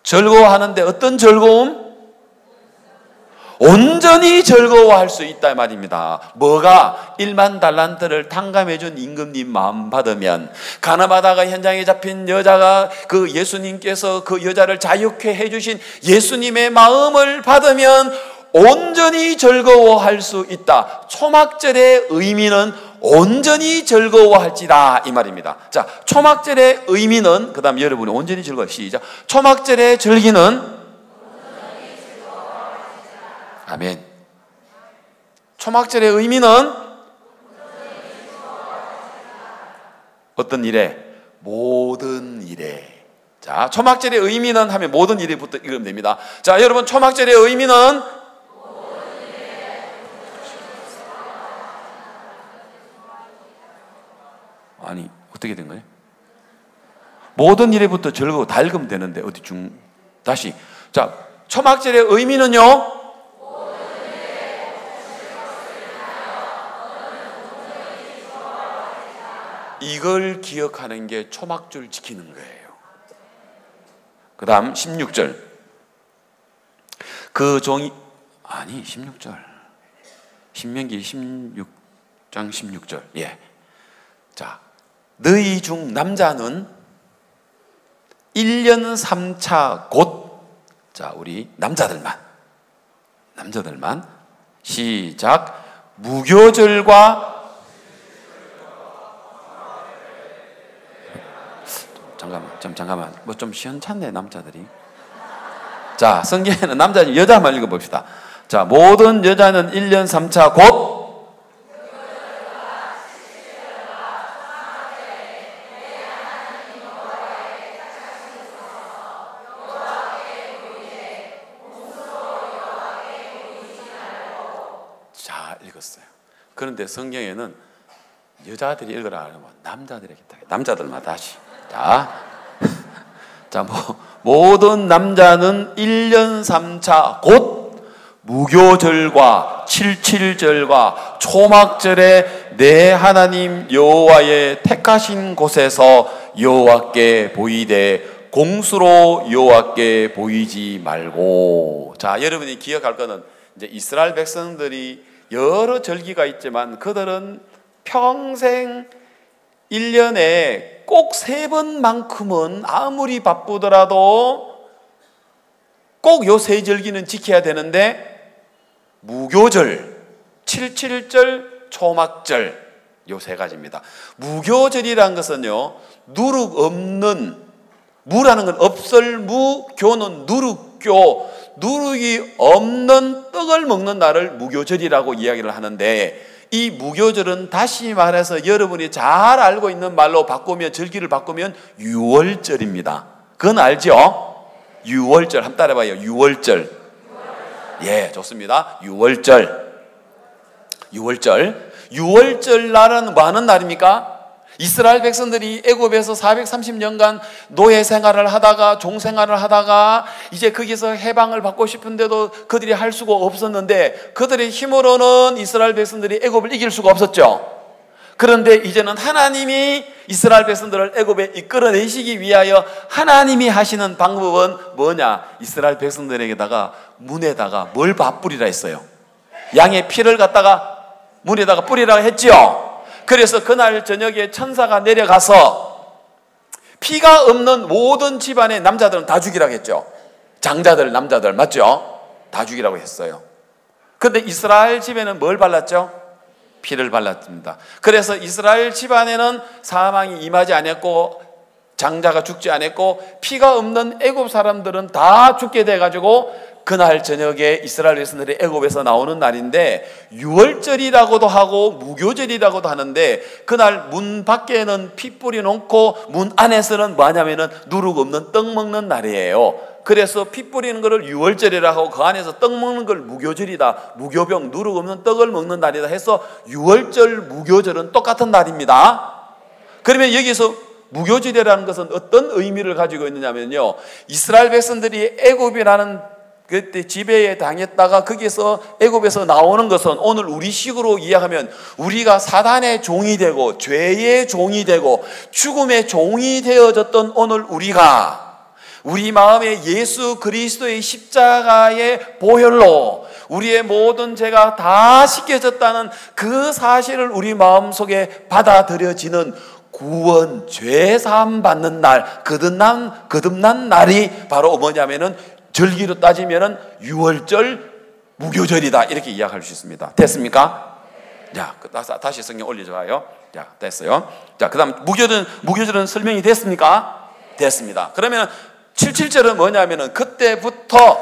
즐거워하는데 어떤 즐거움? 온전히 즐거워할 수 있다 말입니다. 뭐가? 1만 달란트를 탕감해 준 임금님 마음 받으면, 가나마다가 현장에 잡힌 여자가 그 예수님께서 그 여자를 자유케 해주신 예수님의 마음을 받으면 온전히 즐거워할 수 있다. 초막절의 의미는 온전히 즐거워할지다 이 말입니다. 자, 초막절의 의미는, 그 다음 여러분이 온전히 즐거워 시작. 초막절의 절기는 아멘. 초막절의 의미는 어떤 일에? 모든 일에. 자, 초막절의 의미는 하면 모든 일에부터 읽으면 됩니다. 자, 여러분, 초막절의 의미는 아니, 어떻게 된 거예요? 모든 일에부터 즐거워 다 읽으면 되는데 어디 다시. 자, 초막절의 의미는요, 이걸 기억하는 게 초막절 지키는 거예요. 그 다음 16절. 그 종이, 아니 16절. 신명기 16장 16절. 예. 자, 너희 중 남자는 1년 3차 곧, 자, 우리 남자들만 시작. 무교절과 잠깐만 뭐 좀 시원찮네 남자들이. 자, 성경에는 남자 여자만 읽어봅시다. 자, 모든 여자는 1년 3차 곧 읽었어요. 그런데 성경에는 여자들이 읽으라 하면 남자들에게 남자들마다 다시 자, 모든 남자는 1년 3차 곧 무교절과 77절과 초막절에 내 하나님 여호와의 택하신 곳에서 여호와께 보이되 공수로 여호와께 보이지 말고. 자, 여러분이 기억할 거는 이제 이스라엘 백성들이 여러 절기가 있지만 그들은 평생 1년에 꼭 3번만큼은 아무리 바쁘더라도 꼭 요 세 절기는 지켜야 되는데 무교절, 77절, 초막절 요 세 가지입니다. 무교절이라는 것은요, 누룩 없는, 무라는 건 없을무, 교는 누룩교, 누룩이 없는 떡을 먹는 날을 무교절이라고 이야기를 하는데, 이 무교절은 다시 말해서 여러분이 잘 알고 있는 말로 바꾸면, 절기를 바꾸면 유월절입니다. 그건 알죠? 유월절 한번 따라해봐요. 유월절. 예, 좋습니다. 유월절. 유월절 날은 뭐 하는 날입니까? 이스라엘 백성들이 애굽에서 430년간 노예 생활을 하다가 종 생활을 하다가 이제 거기서 해방을 받고 싶은데도 그들이 할 수가 없었는데, 그들의 힘으로는 이스라엘 백성들이 애굽을 이길 수가 없었죠. 그런데 이제는 하나님이 이스라엘 백성들을 애굽에 이끌어내시기 위하여 하나님이 하시는 방법은 뭐냐? 이스라엘 백성들에게다가 문에다가 뭘 뿌리라 했어요? 양의 피를 갖다가 문에다가 뿌리라 했지요. 그래서 그날 저녁에 천사가 내려가서 피가 없는 모든 집안의 남자들은 다 죽이라고 했죠. 장자들, 남자들, 맞죠? 다 죽이라고 했어요. 그런데 이스라엘 집에는 뭘 발랐죠? 피를 발랐습니다. 그래서 이스라엘 집안에는 사망이 임하지 않았고 장자가 죽지 않았고 피가 없는 애굽 사람들은 다 죽게 돼가지고 그날 저녁에 이스라엘 백성들이 애굽에서 나오는 날인데 유월절이라고도 하고 무교절이라고도 하는데, 그날 문 밖에는 피 뿌리 놓고 문 안에서는 뭐냐면은 누룩 없는 떡 먹는 날이에요. 그래서 피 뿌리는 것을 유월절이라고 하고 그 안에서 떡 먹는 걸 무교절이다, 무교병, 누룩 없는 떡을 먹는 날이다 해서 유월절, 무교절은 똑같은 날입니다. 그러면 여기서 무교절이라는 것은 어떤 의미를 가지고 있느냐면요, 이스라엘 백성들이 애굽이라는 그때 지배에 당했다가 거기서 애굽에서 나오는 것은 오늘 우리식으로 이해하면 우리가 사단의 종이 되고 죄의 종이 되고 죽음의 종이 되어졌던 오늘 우리가 우리 마음에 예수 그리스도의 십자가의 보혈로 우리의 모든 죄가 다 씻겨졌다는 그 사실을 우리 마음속에 받아들여지는 구원, 죄사함 받는 날, 거듭난 날이 바로 뭐냐면은 절기로 따지면은 유월절, 무교절이다, 이렇게 이야기할 수 있습니다. 됐습니까? 자, 다시 성경 올려줘요. 자, 됐어요. 자, 그 다음 무교절은 설명이 됐습니까? 됐습니다. 그러면 77절은 뭐냐면은 그때부터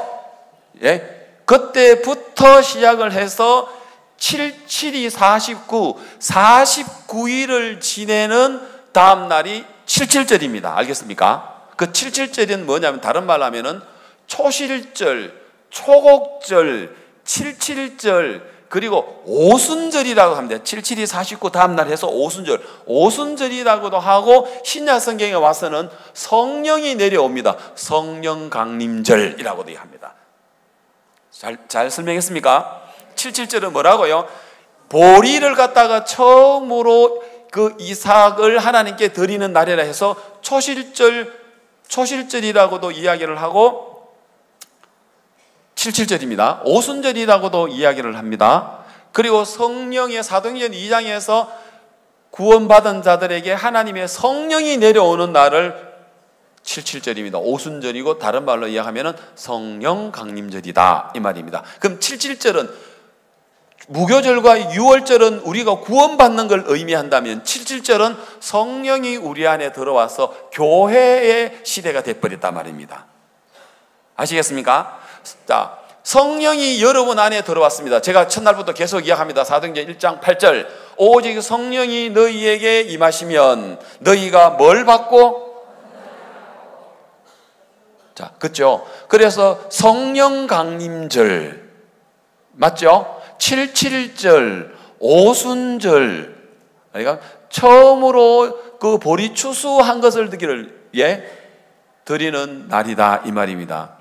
시작을 해서 77이 49, 49일을 지내는 다음 날이 77절입니다. 알겠습니까? 그 77절은 뭐냐면 다른 말로 하면은 초실절, 초곡절, 77절, 그리고 오순절이라고 합니다. 77이 49 다음 날 해서 오순절, 오순절이라고도 하고 신약 성경에 와서는 성령이 내려옵니다. 성령 강림절이라고도 합니다. 잘 설명했습니까? 77절은 뭐라고요? 보리를 갖다가 처음으로 그 이삭을 하나님께 드리는 날이라 해서 초실절이라고도 이야기를 하고 77절입니다. 오순절이라고도 이야기를 합니다. 그리고 성령의 사도행전 2장에서 구원받은 자들에게 하나님의 성령이 내려오는 날을 77절입니다. 오순절이고 다른 말로 이야기하면 성령 강림절이다, 이 말입니다. 그럼 77절은 무교절과 유월절은 우리가 구원받는 걸 의미한다면 77절은 성령이 우리 안에 들어와서 교회의 시대가 돼버렸단 말입니다. 아시겠습니까? 자, 성령이 여러분 안에 들어왔습니다. 제가 첫날부터 계속 이야기합니다. 사도행전 1장 8절 오직 성령이 너희에게 임하시면 너희가 뭘 받고? 자, 그렇죠? 그래서 성령 강림절 맞죠? 7.7절 오순절, 그러니까 처음으로 그 보리 추수한 것을 드리는 날이다 이 말입니다.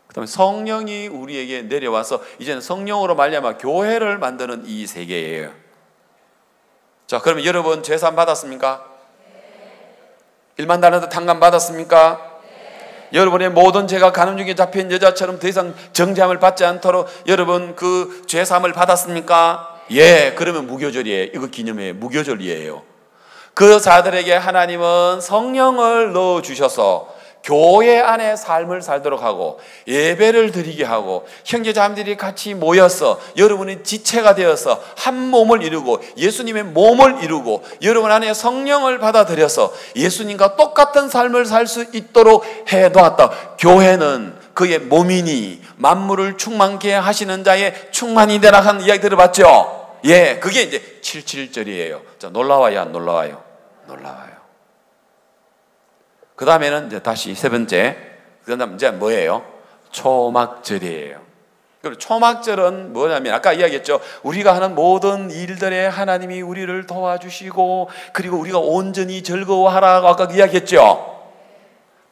그다음에 성령이 우리에게 내려와서 이제는 성령으로 말미암아 교회를 만드는 이 세계예요. 자, 그러면 여러분 제사 받았습니까? 1만 달란트 탕감 받았습니까? 여러분의 모든 죄가 가늠 중에 잡힌 여자처럼 더 이상 정죄함을 받지 않도록 여러분 그 죄사함을 받았습니까? 예, 그러면 무교절이에요. 이거 기념해, 무교절이에요. 그 자들에게 하나님은 성령을 넣어주셔서 교회 안에 삶을 살도록 하고 예배를 드리게 하고 형제자매들이 같이 모여서 여러분의 지체가 되어서 한 몸을 이루고 예수님의 몸을 이루고 여러분 안에 성령을 받아들여서 예수님과 똑같은 삶을 살 수 있도록 해놓았다. 교회는 그의 몸이니 만물을 충만케 하시는 자의 충만이 되라 하는 이야기 들어봤죠? 예, 그게 이제 7.7절이에요. 자, 놀라워요, 안 놀라워요? 놀라워요. 그 다음에는 이제 다시 세 번째, 그 다음 이제 뭐예요? 초막절이에요. 그리고 초막절은 뭐냐면 아까 이야기했죠. 우리가 하는 모든 일들에 하나님이 우리를 도와주시고 그리고 우리가 온전히 즐거워하라고 아까 이야기했죠.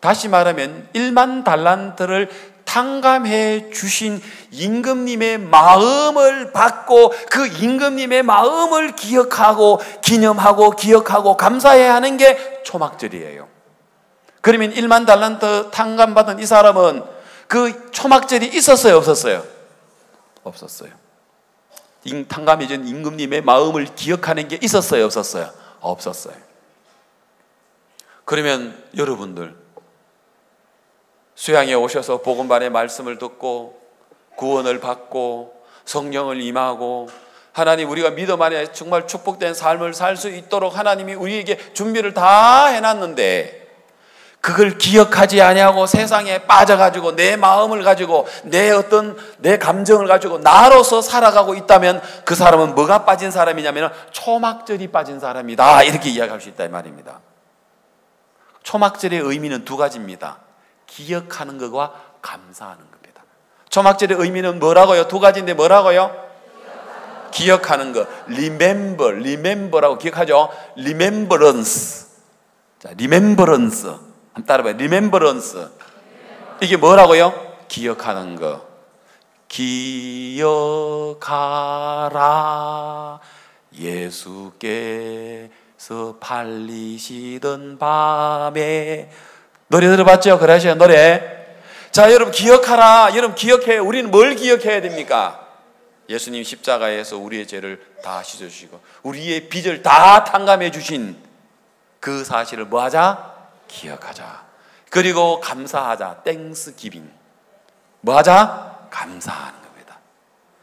다시 말하면 1만 달란트를 탕감해 주신 임금님의 마음을 받고 그 임금님의 마음을 기억하고 기념하고 기억하고 감사해야 하는 게 초막절이에요. 그러면 1만 달란트 탕감받은 이 사람은 그 초막절이 있었어요, 없었어요? 없었어요. 탕감해 준 임금님의 마음을 기억하는 게 있었어요, 없었어요? 없었어요. 그러면 여러분들 수양에 오셔서 복음반의 말씀을 듣고 구원을 받고 성령을 임하고 하나님 우리가 믿음 안에 정말 축복된 삶을 살 수 있도록 하나님이 우리에게 준비를 다 해놨는데 그걸 기억하지 아니하고 세상에 빠져가지고 내 마음을 가지고 내 감정을 가지고 나로서 살아가고 있다면 그 사람은 뭐가 빠진 사람이냐면 초막절이 빠진 사람이다 이렇게 이야기할 수 있다 이 말입니다. 초막절의 의미는 두 가지입니다. 기억하는 것과 감사하는 겁니다. 초막절의 의미는 뭐라고요? 두 가지인데 뭐라고요? 기억하는 것. remember라고 기억하죠? remembrance. 자, remembrance. 한번 따라봐요. remembrance. 이게 뭐라고요? 기억하는 것. 기억하라 예수께서 팔리시던 밤에 노래 들어봤죠? 그러시죠? 노래. 자, 여러분 기억하라. 여러분 기억해. 우리는 뭘 기억해야 됩니까? 예수님 십자가에서 우리의 죄를 다 씻어주시고 우리의 빚을 다 탕감해 주신 그 사실을 뭐하자? 기억하자. 그리고 감사하자. 땡스기빙. 뭐하자? 감사하는 겁니다.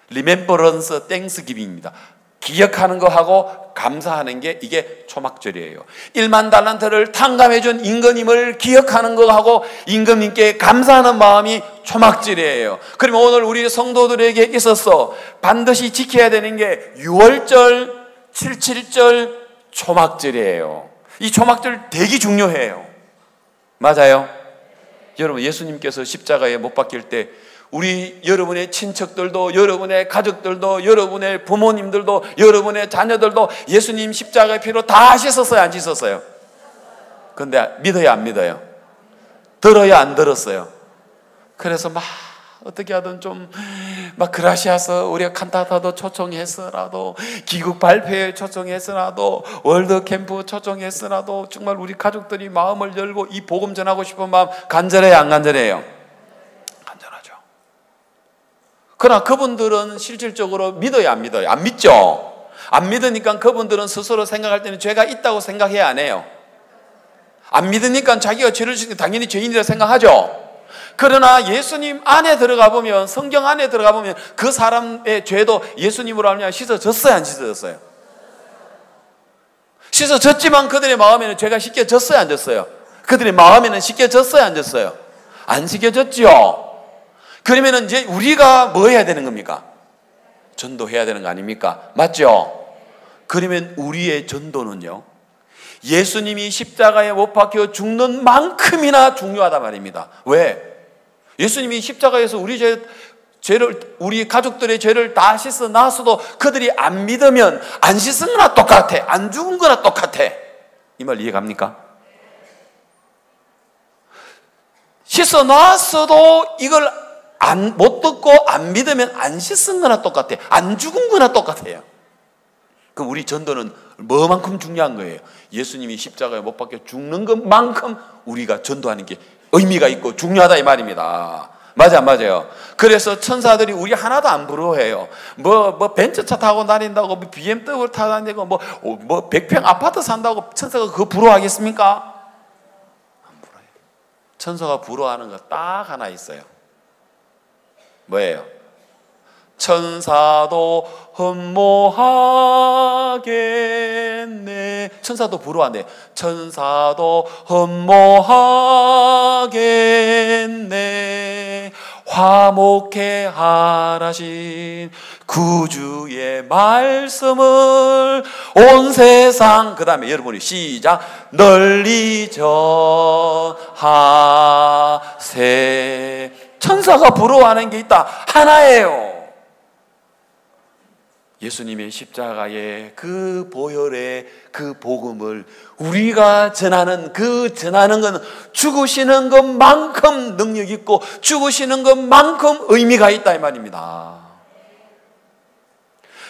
리멤버런스 땡스기빙입니다. 기억하는 거 하고 감사하는 게 이게 초막절이에요. 1만 달란트를 탕감해 준 임금님을 기억하는 거 하고 임금님께 감사하는 마음이 초막절이에요. 그러면 오늘 우리 성도들에게 있어서 반드시 지켜야 되는 게 6월절, 7.7절 초막절이에요. 이 초막절 되게 중요해요. 맞아요? 여러분 예수님께서 십자가에 못 박힐 때 우리 여러분의 친척들도 여러분의 가족들도 여러분의 부모님들도 여러분의 자녀들도 예수님 십자가의 피로 다 씻었어요, 안 씻었어요? 근데 믿어요, 안 믿어요? 들어요, 안 들었어요? 그래서 막 어떻게 하든 좀 막 그라시아서 우리가 칸타타도 초청했으라도 기국 발표에 초청했으라도 월드 캠프 초청했으라도 정말 우리 가족들이 마음을 열고 이 복음 전하고 싶은 마음 간절해요, 안 간절해요? 간절하죠. 그러나 그분들은 실질적으로 믿어요, 안 믿어요? 안 믿죠. 안 믿으니까 그분들은 스스로 생각할 때는 죄가 있다고 생각해야 안 해요. 안 믿으니까 자기가 죄를 지으니까 당연히 죄인이라고 생각하죠. 그러나 예수님 안에 들어가 보면, 성경 안에 들어가 보면 그 사람의 죄도 예수님으로 알면 씻어졌어요, 안 씻어졌어요? 씻어졌지만 그들의 마음에는 죄가 씻겨졌어요, 안 졌어요? 그들의 마음에는 씻겨졌어요, 안 졌어요? 안 씻겨졌죠. 그러면 이제 우리가 뭐 해야 되는 겁니까? 전도해야 되는 거 아닙니까? 맞죠? 그러면 우리의 전도는요, 예수님이 십자가에 못 박혀 죽는 만큼이나 중요하단 말입니다. 왜? 예수님이 십자가에서 우리 죄 우리 가족들의 죄를 다 씻어 놨어도 그들이 안 믿으면 안 씻은 거나 똑같아. 안 죽은 거나 똑같아. 이 말 이해갑니까? 씻어 놨어도 이걸 못 듣고 안 믿으면 안 씻은 거나 똑같아. 안 죽은 거나 똑같아요. 그럼 우리 전도는 뭐만큼 중요한 거예요? 예수님이 십자가에 못 박혀 죽는 것만큼 우리가 전도하는 게 의미가 있고 중요하다 이 말입니다. 맞아 안 맞아요? 그래서 천사들이 우리 하나도 안 부러워해요. 뭐 벤츠차 타고 다닌다고, 뭐 BMW 타고 다니고, 뭐 100평 아파트 산다고 천사가 그거 부러워하겠습니까? 안 부러워요. 천사가 부러워하는 거 딱 하나 있어요. 뭐예요? 천사도 흠모하겠네. 천사도 부러워한대. 천사도 흠모하겠네. 화목해 하라신 구주의 말씀을 온 세상, 그 다음에 여러분이 시작, 널리 전하세. 천사가 부러워하는 게 있다. 하나예요. 예수님의 십자가의 그 보혈의 그 복음을 우리가 전하는 건 죽으시는 것만큼 능력 있고 죽으시는 것만큼 의미가 있다 이 말입니다.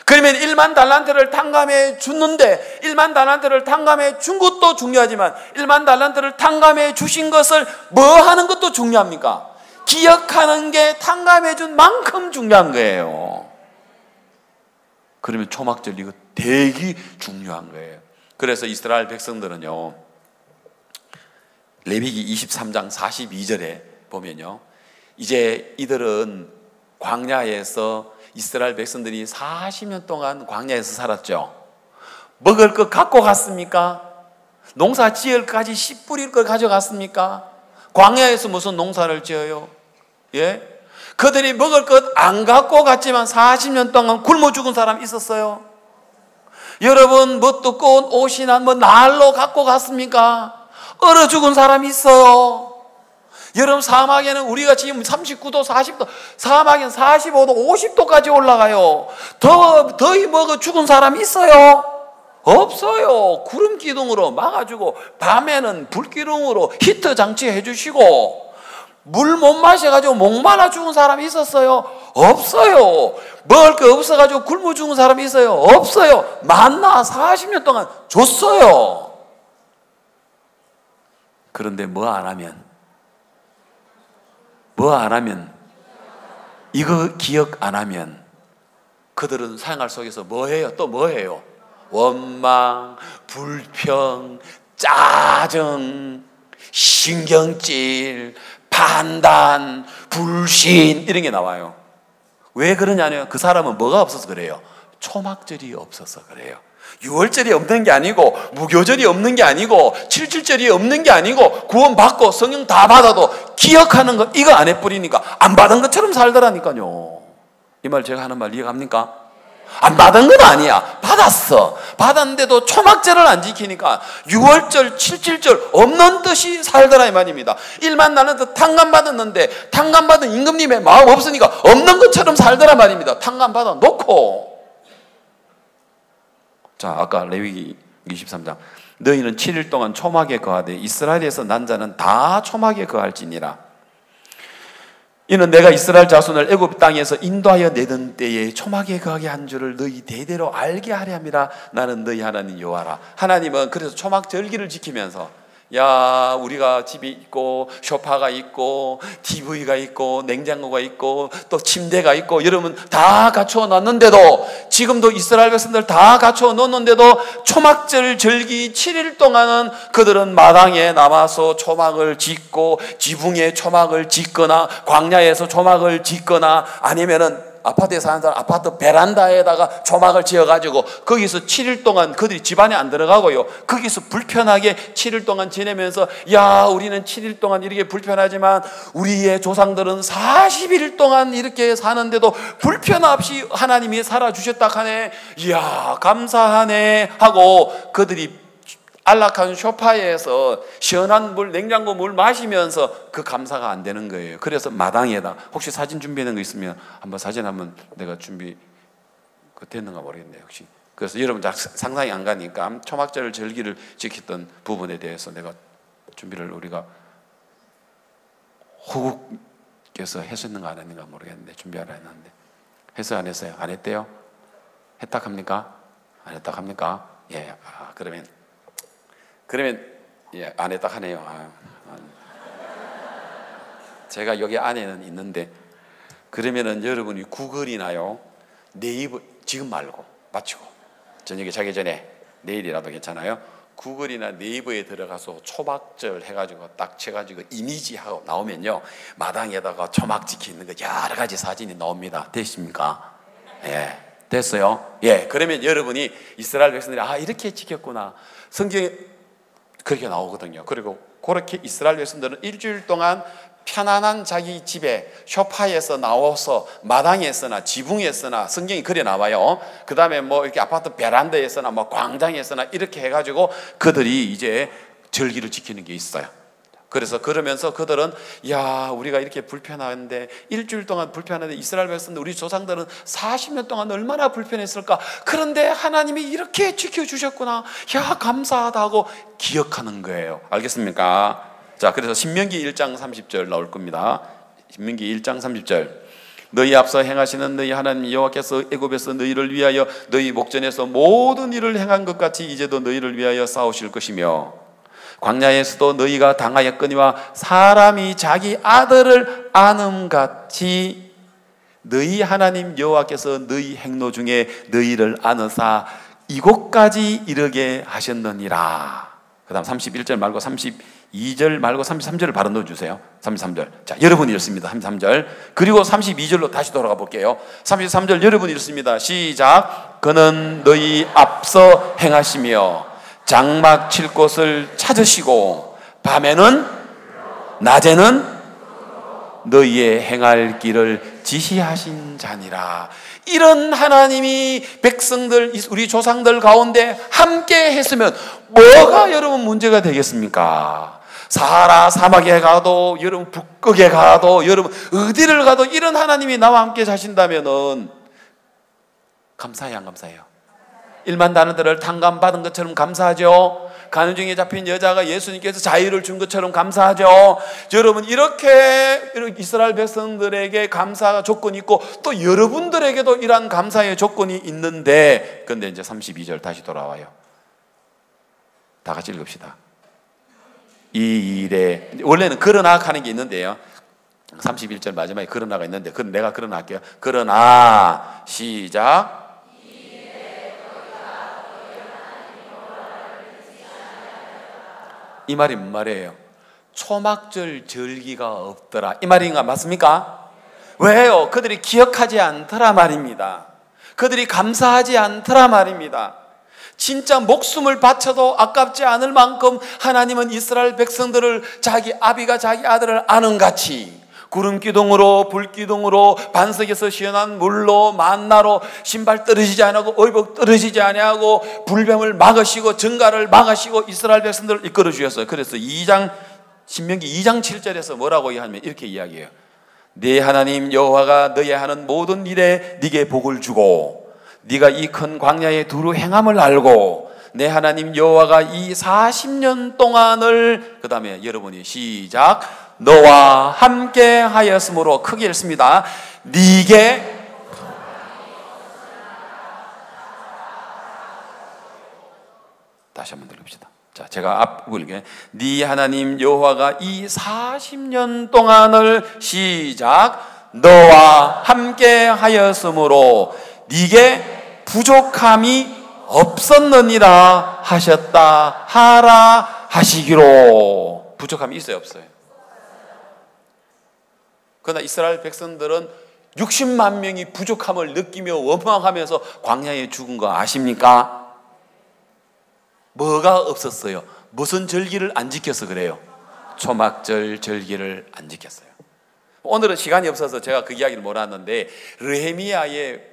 그러면 1만 달란트를 탕감해 줬는데 1만 달란트를 탕감해 준 것도 중요하지만 1만 달란트를 탕감해 주신 것을 뭐 하는 것도 중요합니까? 기억하는 게 탕감해 준 만큼 중요한 거예요. 그러면 초막절 이거 되게 중요한 거예요. 그래서 이스라엘 백성들은요, 레위기 23장 42절에 보면요, 이제 이들은 광야에서 이스라엘 백성들이 40년 동안 광야에서 살았죠. 먹을 것 갖고 갔습니까? 농사 지을 까지 씨 뿌릴 걸 가져갔습니까? 광야에서 무슨 농사를 지어요? 예? 그들이 먹을 것 안 갖고 갔지만 40년 동안 굶어 죽은 사람 있었어요. 여러분 뭐 두꺼운 옷이나 뭐 난로 갖고 갔습니까? 얼어 죽은 사람이 있어요. 여러분 사막에는 우리가 지금 39도 40도, 사막에는 45도 50도까지 올라가요. 더위 먹어 죽은 사람이 있어요? 없어요. 구름 기둥으로 막아주고 밤에는 불기둥으로 히터 장치 해주시고 물 못 마셔가지고 목말라 죽은 사람이 있었어요? 없어요. 먹을 거 없어가지고 굶어 죽은 사람이 있어요? 없어요. 만나 40년 동안 줬어요. 그런데 뭐 안 하면 이거 기억 안 하면 그들은 생활 속에서 뭐 해요? 또 뭐 해요? 원망, 불평, 짜증, 신경질, 판단, 불신 이런 게 나와요. 왜 그러냐면 그 사람은 뭐가 없어서 그래요? 초막절이 없어서 그래요. 6월절이 없는 게 아니고 무교절이 없는 게 아니고 7.7절이 없는 게 아니고 구원받고 성령 다 받아도 기억하는 거 이거 안 해버리니까 안 받은 것처럼 살더라니까요. 이 말 제가 하는 말 이해갑니까? 안 받은 건 아니야. 받았어. 받았는데도 초막절을 안 지키니까 6월절, 7.7절 없는 듯이 살더라 이 말입니다. 1만 달란트 탕감받았는데 탕감받은 임금님의 마음 없으니까 없는 것처럼 살더라 말입니다. 탕감받아 놓고. 자, 아까 레위기 23장 너희는 7일 동안 초막에 거하되 이스라엘에서 난 자는 다 초막에 거할지니라. 이는 내가 이스라엘 자손을 애굽 땅에서 인도하여 내던 때에 초막에 거하게 한 줄을 너희 대대로 알게 하려 함이라. 나는 너희 하나님 여호와라. 하나님은 그래서 초막 절기를 지키면서 야 우리가 집이 있고 소파가 있고 TV가 있고 냉장고가 있고 또 침대가 있고 여러분 다 갖추어 놨는데도 지금도 이스라엘 백성들 다 갖추어 놓는데도 초막절 절기 7일 동안은 그들은 마당에 남아서 초막을 짓고 지붕에 초막을 짓거나 광야에서 초막을 짓거나 아니면은 아파트에 사는 사람 아파트 베란다에다가 초막을 지어가지고 거기서 7일 동안 그들이 집 안에 안 들어가고요. 거기서 불편하게 7일 동안 지내면서 야 우리는 7일 동안 이렇게 불편하지만 우리의 조상들은 40일 동안 이렇게 사는데도 불편 없이 하나님이 살아주셨다 하네. 이야 감사하네 하고 그들이 안락한 소파에서 시원한 물, 냉장고 물 마시면서 그 감사가 안 되는 거예요. 그래서 마당에다, 혹시 사진 준비되는 거 있으면 한번 사진 한번 내가 준비 됐는가 모르겠네요. 혹시. 그래서 여러분 상상이 안 가니까 초막절 절기를 지켰던 부분에 대해서 내가 준비를 우리가 호국께서 했었는가 안 했는가 모르겠는데 준비하라 했는데 했어요 안 했어요? 안 했대요? 했다 합니까? 안 했다 합니까? 예. 그러면 예, 안 했다 하네요. 제가 여기 안에는 있는데 그러면은 여러분이 구글이나요 네이버 지금 말고 마치고 저녁에 자기 전에 내일이라도 괜찮아요. 구글이나 네이버에 들어가서 초막절 해가지고 딱 쳐가지고 이미지하고 나오면요 마당에다가 초막 지키 있는 거 여러 가지 사진이 나옵니다. 됐습니까? 예, 됐어요. 예, 그러면 여러분이 이스라엘 백성들이 이렇게 지켰구나. 성경에 그렇게 나오거든요. 그리고 그렇게 이스라엘 백성들은 일주일 동안 편안한 자기 집에 소파에서 나와서 마당에서나 지붕에서나 성경이 그래 나와요. 그 다음에 뭐 이렇게 아파트 베란다에서나 뭐 광장에서나 이렇게 해가지고 그들이 이제 절기를 지키는 게 있어요. 그래서 그러면서 그들은 야 우리가 이렇게 불편한데 일주일 동안 불편한데 이스라엘 백성들 우리 조상들은 40년 동안 얼마나 불편했을까. 그런데 하나님이 이렇게 지켜주셨구나. 야 감사하다 하고 기억하는 거예요. 알겠습니까? 자, 그래서 신명기 1장 30절 나올 겁니다. 신명기 1장 30절. 너희 앞서 행하시는 너희 하나님 여호와께서 애굽에서 너희를 위하여 너희 목전에서 모든 일을 행한 것 같이 이제도 너희를 위하여 싸우실 것이며 광야에서도 너희가 당하였거니와 사람이 자기 아들을 아는 같이 너희 하나님 여호와께서 너희 행로 중에 너희를 아느사 이곳까지 이르게 하셨느니라. 그 다음 31절 말고 32절 말고 33절을 바로 넣어주세요. 33절. 자, 여러분이 읽습니다. 33절. 그리고 32절로 다시 돌아가 볼게요. 33절 여러분이 읽습니다. 시작. 그는 너희 앞서 행하시며 장막 칠 곳을 찾으시고 밤에는 낮에는 너희의 행할 길을 지시하신 자니라. 이런 하나님이 백성들 우리 조상들 가운데 함께 했으면 뭐가 여러분 문제가 되겠습니까? 사하라 사막에 가도 여러분 북극에 가도 여러분 어디를 가도 이런 하나님이 나와 함께 사신다면은 감사해요 안 감사해요? 1만 다나들을 탕감받은 것처럼 감사하죠. 가는 중에 잡힌 여자가 예수님께서 자유를 준 것처럼 감사하죠. 여러분 이렇게 이스라엘 백성들에게 감사 조건이 있고 또 여러분들에게도 이러한 감사의 조건이 있는데 그런데 이제 32절 다시 돌아와요. 다 같이 읽읍시다. 이 일에 원래는 그러나 하는 게 있는데요 31절 마지막에 그러나가 있는데 그건 내가 그러나 할게요. 그러나 시작. 이 말이 뭔 말이에요? 초막절 절기가 없더라 이 말인가 맞습니까? 왜요? 그들이 기억하지 않더라 말입니다. 그들이 감사하지 않더라 말입니다. 진짜 목숨을 바쳐도 아깝지 않을 만큼 하나님은 이스라엘 백성들을 자기 아비가 자기 아들을 아는 같이 구름기둥으로 불기둥으로 반석에서 시원한 물로 만나로 신발 떨어지지 않고 의복 떨어지지 아니하고 불병을 막으시고 증가를 막으시고 이스라엘 백성들을 이끌어 주셨어요. 그래서 신명기 2장 7절에서 뭐라고 하면 이렇게 이야기해요. 네 하나님 여호와가 너희 하는 모든 일에 네게 복을 주고 네가 이 큰 광야에 두루 행함을 알고 내 하나님 여호와가 이 40년 동안을 그 다음에 여러분이 시작. 너와 함께 하였으므로 크게 읽습니다. 네게 다시 한번 들읍시다. 자, 제가 앞부분에 네 하나님 여호와가 이 40년 동안을 시작. 너와 함께 하였으므로 네게 부족함이 없었느니라 하셨다 하라 하시기로. 부족함이 있어요 없어요? 그러나 이스라엘 백성들은 60만 명이 부족함을 느끼며 원망하면서 광야에 죽은 거 아십니까? 뭐가 없었어요? 무슨 절기를 안 지켜서 그래요? 초막절 절기를 안 지켰어요. 오늘은 시간이 없어서 제가 그 이야기를 못 하는데 느헤미야의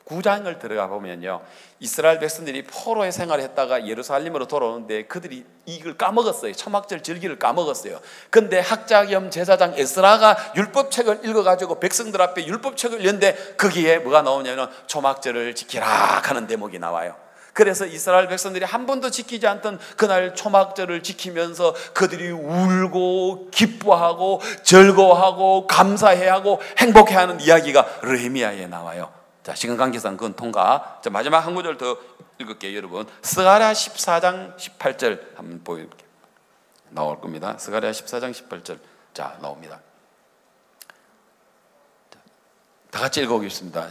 9장을 들어가 보면요, 이스라엘 백성들이 포로의 생활을 했다가 예루살렘으로 돌아오는데 그들이 이걸 까먹었어요. 초막절 절기를 까먹었어요. 근데 학자 겸 제사장 에스라가 율법책을 읽어가지고 백성들 앞에 율법책을 읽는데 거기에 뭐가 나오냐면 초막절을 지키라 하는 대목이 나와요. 그래서 이스라엘 백성들이 한 번도 지키지 않던 그날 초막절을 지키면서 그들이 울고 기뻐하고 즐거워하고 감사해하고 행복해하는 이야기가 느헤미야에 나와요. 자, 시간 관계상 그건 통과. 자, 마지막 한 구절 더 읽을게요, 여러분. 스가랴 14장 18절 한번 보여볼게요. 나올 겁니다. 스가랴 14장 18절. 자, 나옵니다. 다 같이 읽어보겠습니다.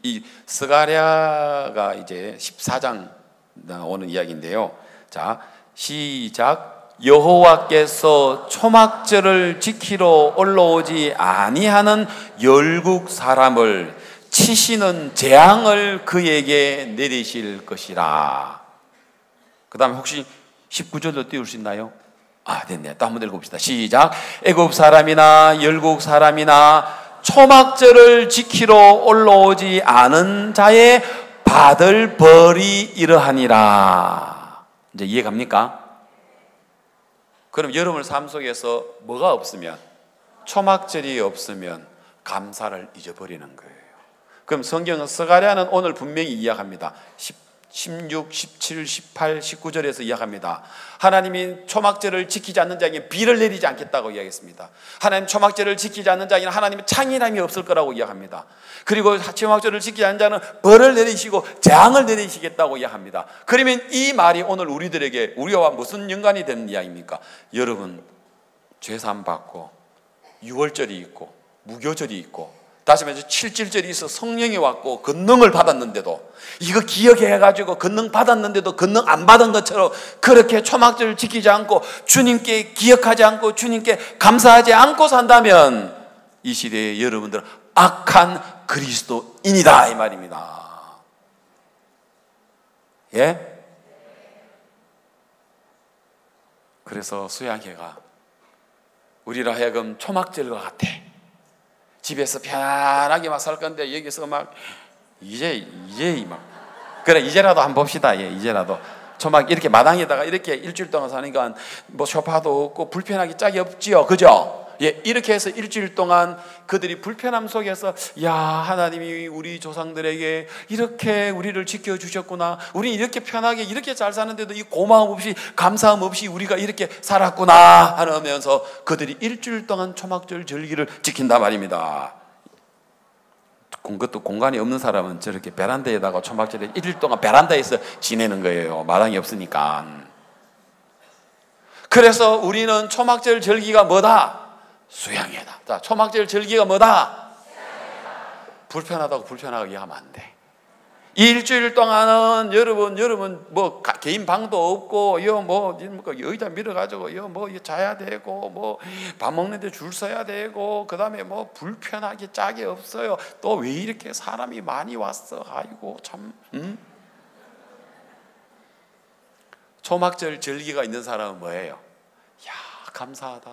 이 스가랴가 이제 14장 나오는 이야기인데요. 자, 시작. 여호와께서 초막절을 지키러 올라오지 아니하는 열국 사람을 치시는 재앙을 그에게 내리실 것이라. 그 다음에 혹시 19절도 띄울 수 있나요? 아, 됐네. 또 한번 읽어봅시다. 시작. 애굽 사람이나 열국 사람이나 초막절을 지키러 올라오지 않은 자의 받을 벌이 이러하니라. 이제 이해갑니까? 그럼 여러분 삶 속에서 뭐가 없으면, 초막절이 없으면 감사를 잊어버리는 거예요. 그럼 성경은 스가랴는 오늘 분명히 이야기합니다. 16, 17, 18, 19절에서 이야기합니다. 하나님이 초막절을 지키지 않는 자에게 비를 내리지 않겠다고 이야기했습니다. 하나님 초막절을 지키지 않는 자에게는 하나님의 창의함이 없을 거라고 이야기합니다. 그리고 초막절을 지키지 않는 자는 벌을 내리시고 재앙을 내리시겠다고 이야기합니다. 그러면 이 말이 오늘 우리들에게 우리와 무슨 연관이 되는 이야기입니까? 여러분, 죄사함 받고 유월절이 있고 무교절이 있고 다시 말해서 7.7절이 있어 성령이 왔고 권능을 받았는데도, 이거 기억해가지고 권능 받았는데도 권능 안 받은 것처럼 그렇게 초막절을 지키지 않고 주님께 기억하지 않고 주님께 감사하지 않고 산다면 이 시대에 여러분들은 악한 그리스도인이다 이 말입니다. 예? 그래서 수양회가 우리라 하여금 초막절과 같아. 집에서 편안하게 막 살 건데 여기서 막 이제 막 그래 이제라도 한번 봅시다. 예, 이제라도 초막 이렇게 마당에다가 이렇게 일주일 동안 사니까 뭐 소파도 없고 불편하기 짝이 없지요, 그죠? 예, 이렇게 해서 일주일 동안 그들이 불편함 속에서 야, 하나님이 우리 조상들에게 이렇게 우리를 지켜주셨구나, 우리 이렇게 편하게 이렇게 잘 사는데도 이 고마움 없이 감사함 없이 우리가 이렇게 살았구나 하면서 그들이 일주일 동안 초막절 절기를 지킨단 말입니다. 그것도 공간이 없는 사람은 저렇게 베란다에다가 초막절에 일주일 동안 베란다에서 지내는 거예요. 마당이 없으니까. 그래서 우리는 초막절 절기가 뭐다? 수양회다. 자, 초막절 절기가 뭐다? 불편하다고 불편하게 하면 안 돼. 일주일 동안은 여러분 뭐 개인 방도 없고 의자 밀어가지고 자야 되고 뭐 밥 먹는데 줄 서야 되고 그다음에 뭐 불편하게 짝이 없어요. 또 왜 이렇게 사람이 많이 왔어? 아이고 참. 초막절 절기가 있는 사람은 뭐예요? 야, 감사하다.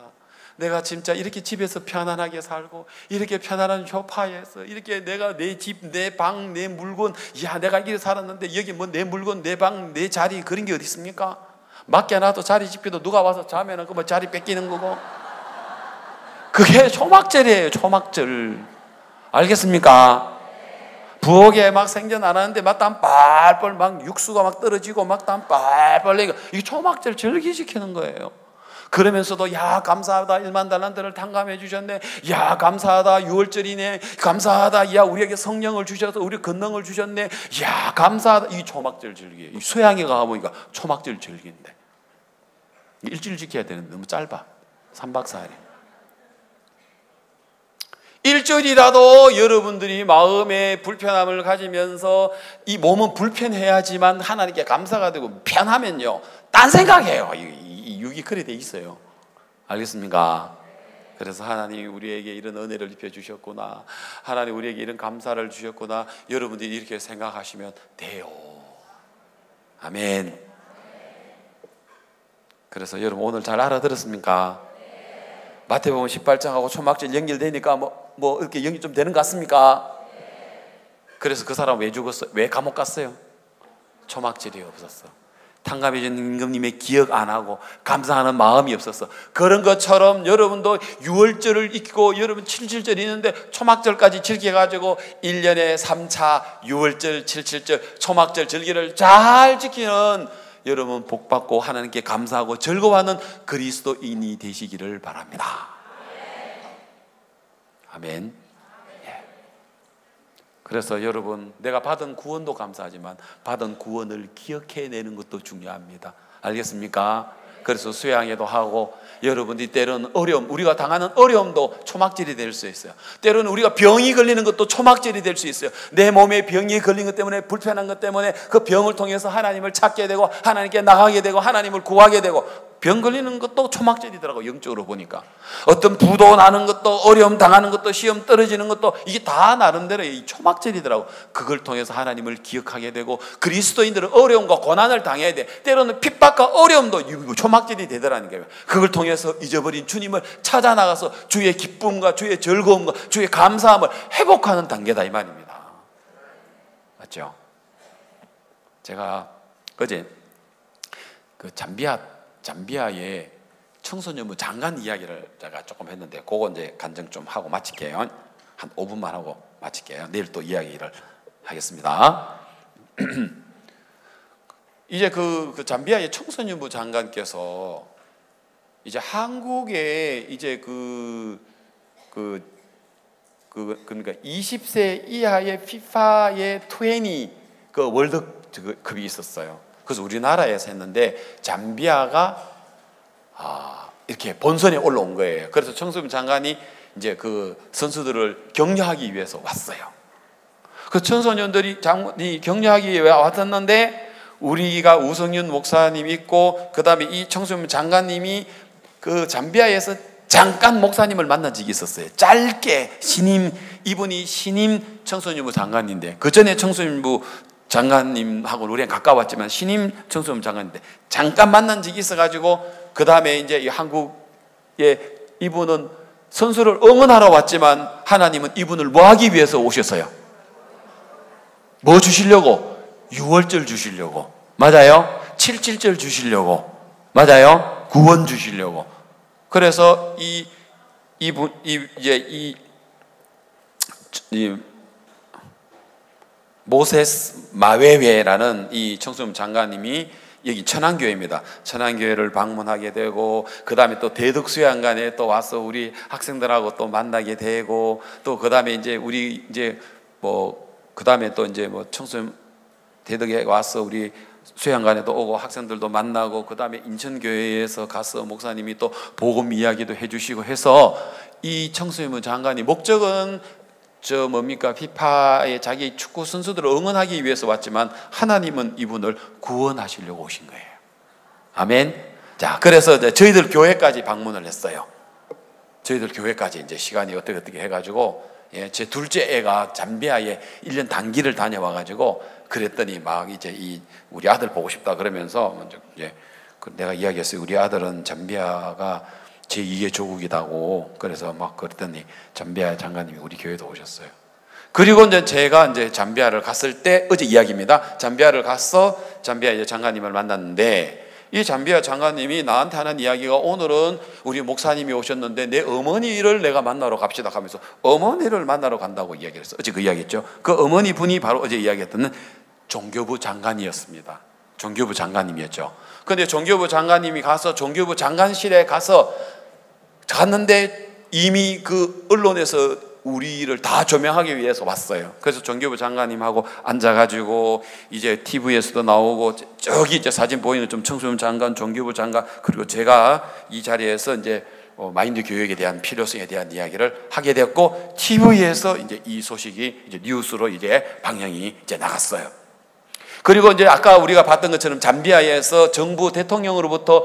내가 진짜 이렇게 집에서 편안하게 살고 이렇게 편안한 소파에서 이렇게 내가 내 집, 내 방, 내 물건, 야 내가 이렇게 살았는데 여기 뭐 내 물건, 내 방, 내 자리 그런 게 어디 있습니까? 맡겨놔도 자리 집혀도 누가 와서 자면은 그 뭐 자리 뺏기는 거고. 그게 초막절이에요. 초막절. 알겠습니까? 부엌에 막 생전 안 하는데 막 땀 빨빨 막 육수가 막 떨어지고 막 땀 빨빨 내고 이게 초막절 절기 지키는 거예요. 그러면서도 야 감사하다 1만 달란트를 탕감해 주셨네. 야 감사하다 6월절이네. 감사하다 야 우리에게 성령을 주셔서 우리 권능을 주셨네. 야 감사하다. 이 초막절 절기예요. 수양회가 가보니까 초막절 절기인데 일주일 지켜야 되는데 너무 짧아. 3박 4일. 일주일이라도 여러분들이 마음의 불편함을 가지면서 이 몸은 불편해야지만 하나님께 감사가 되고 편하면요 딴 생각해요. 이 육이 그래 돼 있어요. 알겠습니까? 그래서 하나님이 우리에게 이런 은혜를 입혀주셨구나, 하나님 우리에게 이런 감사를 주셨구나, 여러분들이 이렇게 생각하시면 돼요. 아멘. 그래서 여러분 오늘 잘 알아들었습니까? 마태복음 18장하고 초막절 연결되니까 뭐 이렇게 연결 좀 되는 것 같습니까? 그래서 그 사람 왜 죽었어요? 왜 감옥 갔어요? 초막절이 없었어. 탕감해준 임금님의 기억 안 하고 감사하는 마음이 없었어. 그런 것처럼 여러분도 6월절을 잊고 여러분 7.7절 있는데 초막절까지 즐겨가지고 1년에 3차 6월절, 7.7절 초막절 절기를 잘 지키는 여러분 복받고 하나님께 감사하고 즐거워하는 그리스도인이 되시기를 바랍니다. 아멘. 예. 그래서 여러분, 내가 받은 구원도 감사하지만 받은 구원을 기억해내는 것도 중요합니다. 알겠습니까? 그래서 수양회도 하고, 여러분들이 때로는 어려움, 우리가 당하는 어려움도 초막절이 될 수 있어요. 때로는 우리가 병이 걸리는 것도 초막절이 될 수 있어요. 내 몸에 병이 걸린 것 때문에, 불편한 것 때문에 그 병을 통해서 하나님을 찾게 되고 하나님께 나가게 되고 하나님을 구하게 되고, 병 걸리는 것도 초막절이더라고. 영적으로 보니까 어떤 부도 나는 것도, 어려움 당하는 것도, 시험 떨어지는 것도, 이게 다 나름대로 이 초막절이더라고. 그걸 통해서 하나님을 기억하게 되고, 그리스도인들은 어려움과 고난을 당해야 돼. 때로는 핍박과 어려움도 초막절이 되더라는 거예요. 그걸 통해서 잊어버린 주님을 찾아 나가서 주의 기쁨과 주의 즐거움과 주의 감사함을 회복하는 단계다, 이 말입니다. 맞죠? 제가 어제 그 잠비아의 청소년부 장관 이야기를 제가 조금 했는데, 그거 이제 간증 좀 하고 마칠게요. 한 5분만 하고 마칠게요. 내일 또 이야기를 하겠습니다. 이제 그 잠비아의 청소년부 장관께서 이제 한국에 이제 그러니까 20세 이하의 FIFA의 20 그 월드컵이 있었어요. 그래서 우리나라에서 했는데 잠비아가 이렇게 본선에 올라온 거예요. 그래서 청소년 장관이 이제 그 선수들을 격려하기 위해서 왔어요. 그 청소년들이 격려하기 위해 왔었는데, 우리가 우성윤 목사님 있고, 그 다음에 이 청소년 장관님이 그 잠비아에서 잠깐 목사님을 만난 적이 있었어요. 짧게 이분이 신임 청소년부 장관인데, 그 전에 청소년부 장관님하고 우리는 가까웠지만 신임 청소년 장관인데 잠깐 만난 적이 있어가지고, 그 다음에 이제 이 한국에 이분은 선수를 응원하러 왔지만 하나님은 이분을 뭐 하기 위해서 오셨어요? 뭐 주시려고? 6월절 주시려고. 맞아요? 7.7절 주시려고. 맞아요? 구원 주시려고. 그래서 이분 모세스 마웨웨라는 이 청소년 장관님이 여기 천안교회입니다. 천안교회를 방문하게 되고, 그 다음에 또 대덕수양관에 또 와서 우리 학생들하고 또 만나게 되고, 또 그 다음에 이제 우리 이제 그 다음에 또 이제 청소년 대덕에 와서 우리 수양관에도 오고 학생들도 만나고, 그 다음에 인천교회에서 가서 목사님이 또 복음 이야기도 해주시고 해서, 이 청소년 장관이 목적은 FIFA의 자기 축구 선수들을 응원하기 위해서 왔지만 하나님은 이분을 구원하시려고 오신 거예요. 아멘. 자, 그래서 이제 저희들 교회까지 방문을 했어요. 저희들 교회까지 이제 시간이 어떻게 해가지고, 제 둘째 애가 잠비아에 1년 단기를 다녀와가지고, 그랬더니 막 이제 우리 아들 보고 싶다 그러면서 먼저 이제 내가 이야기했어요. 우리 아들은 잠비아가 제2의 조국이라고. 그래서 막 그랬더니 잠비아 장관님이 우리 교회도 오셨어요. 그리고 이제 제가 이제 잠비아를 갔을 때, 어제 이야기입니다. 잠비아를 가서 잠비아 이제 장관님을 만났는데, 이 잠비아 장관님이 나한테 하는 이야기가, 오늘은 우리 목사님이 오셨는데 내 어머니를 내가 만나러 갑시다 하면서 어머니를 만나러 간다고 이야기를 했어요. 어제 그 이야기했죠. 그 어머니 분이 바로 어제 이야기했던 종교부 장관이었습니다. 종교부 장관님이었죠. 그런데 종교부 장관님이 가서 종교부 장관실에 갔는데 이미 그 언론에서 우리를 다 조명하기 위해서 왔어요. 그래서 종교부 장관님하고 앉아가지고 이제 TV에서도 나오고, 저기 이제 사진 보이는 좀 청소년 장관, 종교부 장관, 그리고 제가 이 자리에서 이제 마인드 교육에 대한 필요성에 대한 이야기를 하게 됐고, TV에서 이제 이 소식이 이제 뉴스로 이제 방영이 이제 나갔어요. 그리고 이제 아까 우리가 봤던 것처럼 잠비아에서 정부 대통령으로부터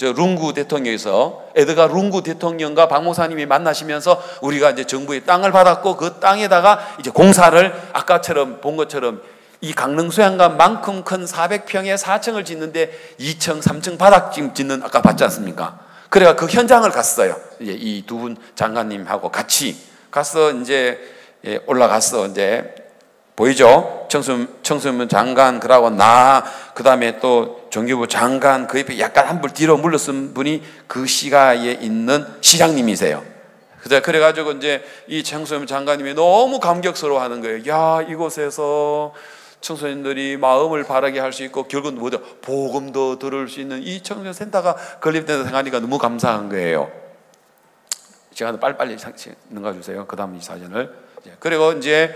룽구 대통령에서 에드가 룽구 대통령과 박 목사님이 만나시면서 우리가 이제 정부의 땅을 받았고, 그 땅에다가 이제 공사를 아까처럼 본 것처럼 이 강릉 수양관만큼 큰 400평에 4층을 짓는데 2층, 3층 바닥 짓는, 아까 봤지 않습니까? 그래가 그 현장을 갔어요. 이제 이 두 분 장관님하고 같이 가서 이제 올라갔어. 이제 보이죠? 청소년 장관, 그러고 나, 그 다음에 또 종교부 장관, 그 옆에 약간 한 분 뒤로 물러선 분이 그 시가에 있는 시장님이세요. 그래가지고 이제 이 청소년 장관님이 너무 감격스러워 하는 거예요. 야, 이곳에서 청소년들이 마음을 바라게 할 수 있고, 결국은 뭐죠? 복음도 들을 수 있는 이 청소년 센터가 건립된다고 생각하니까 너무 감사한 거예요. 시간을 빨리빨리 넘겨주세요. 그 다음 이 사진을. 그리고 이제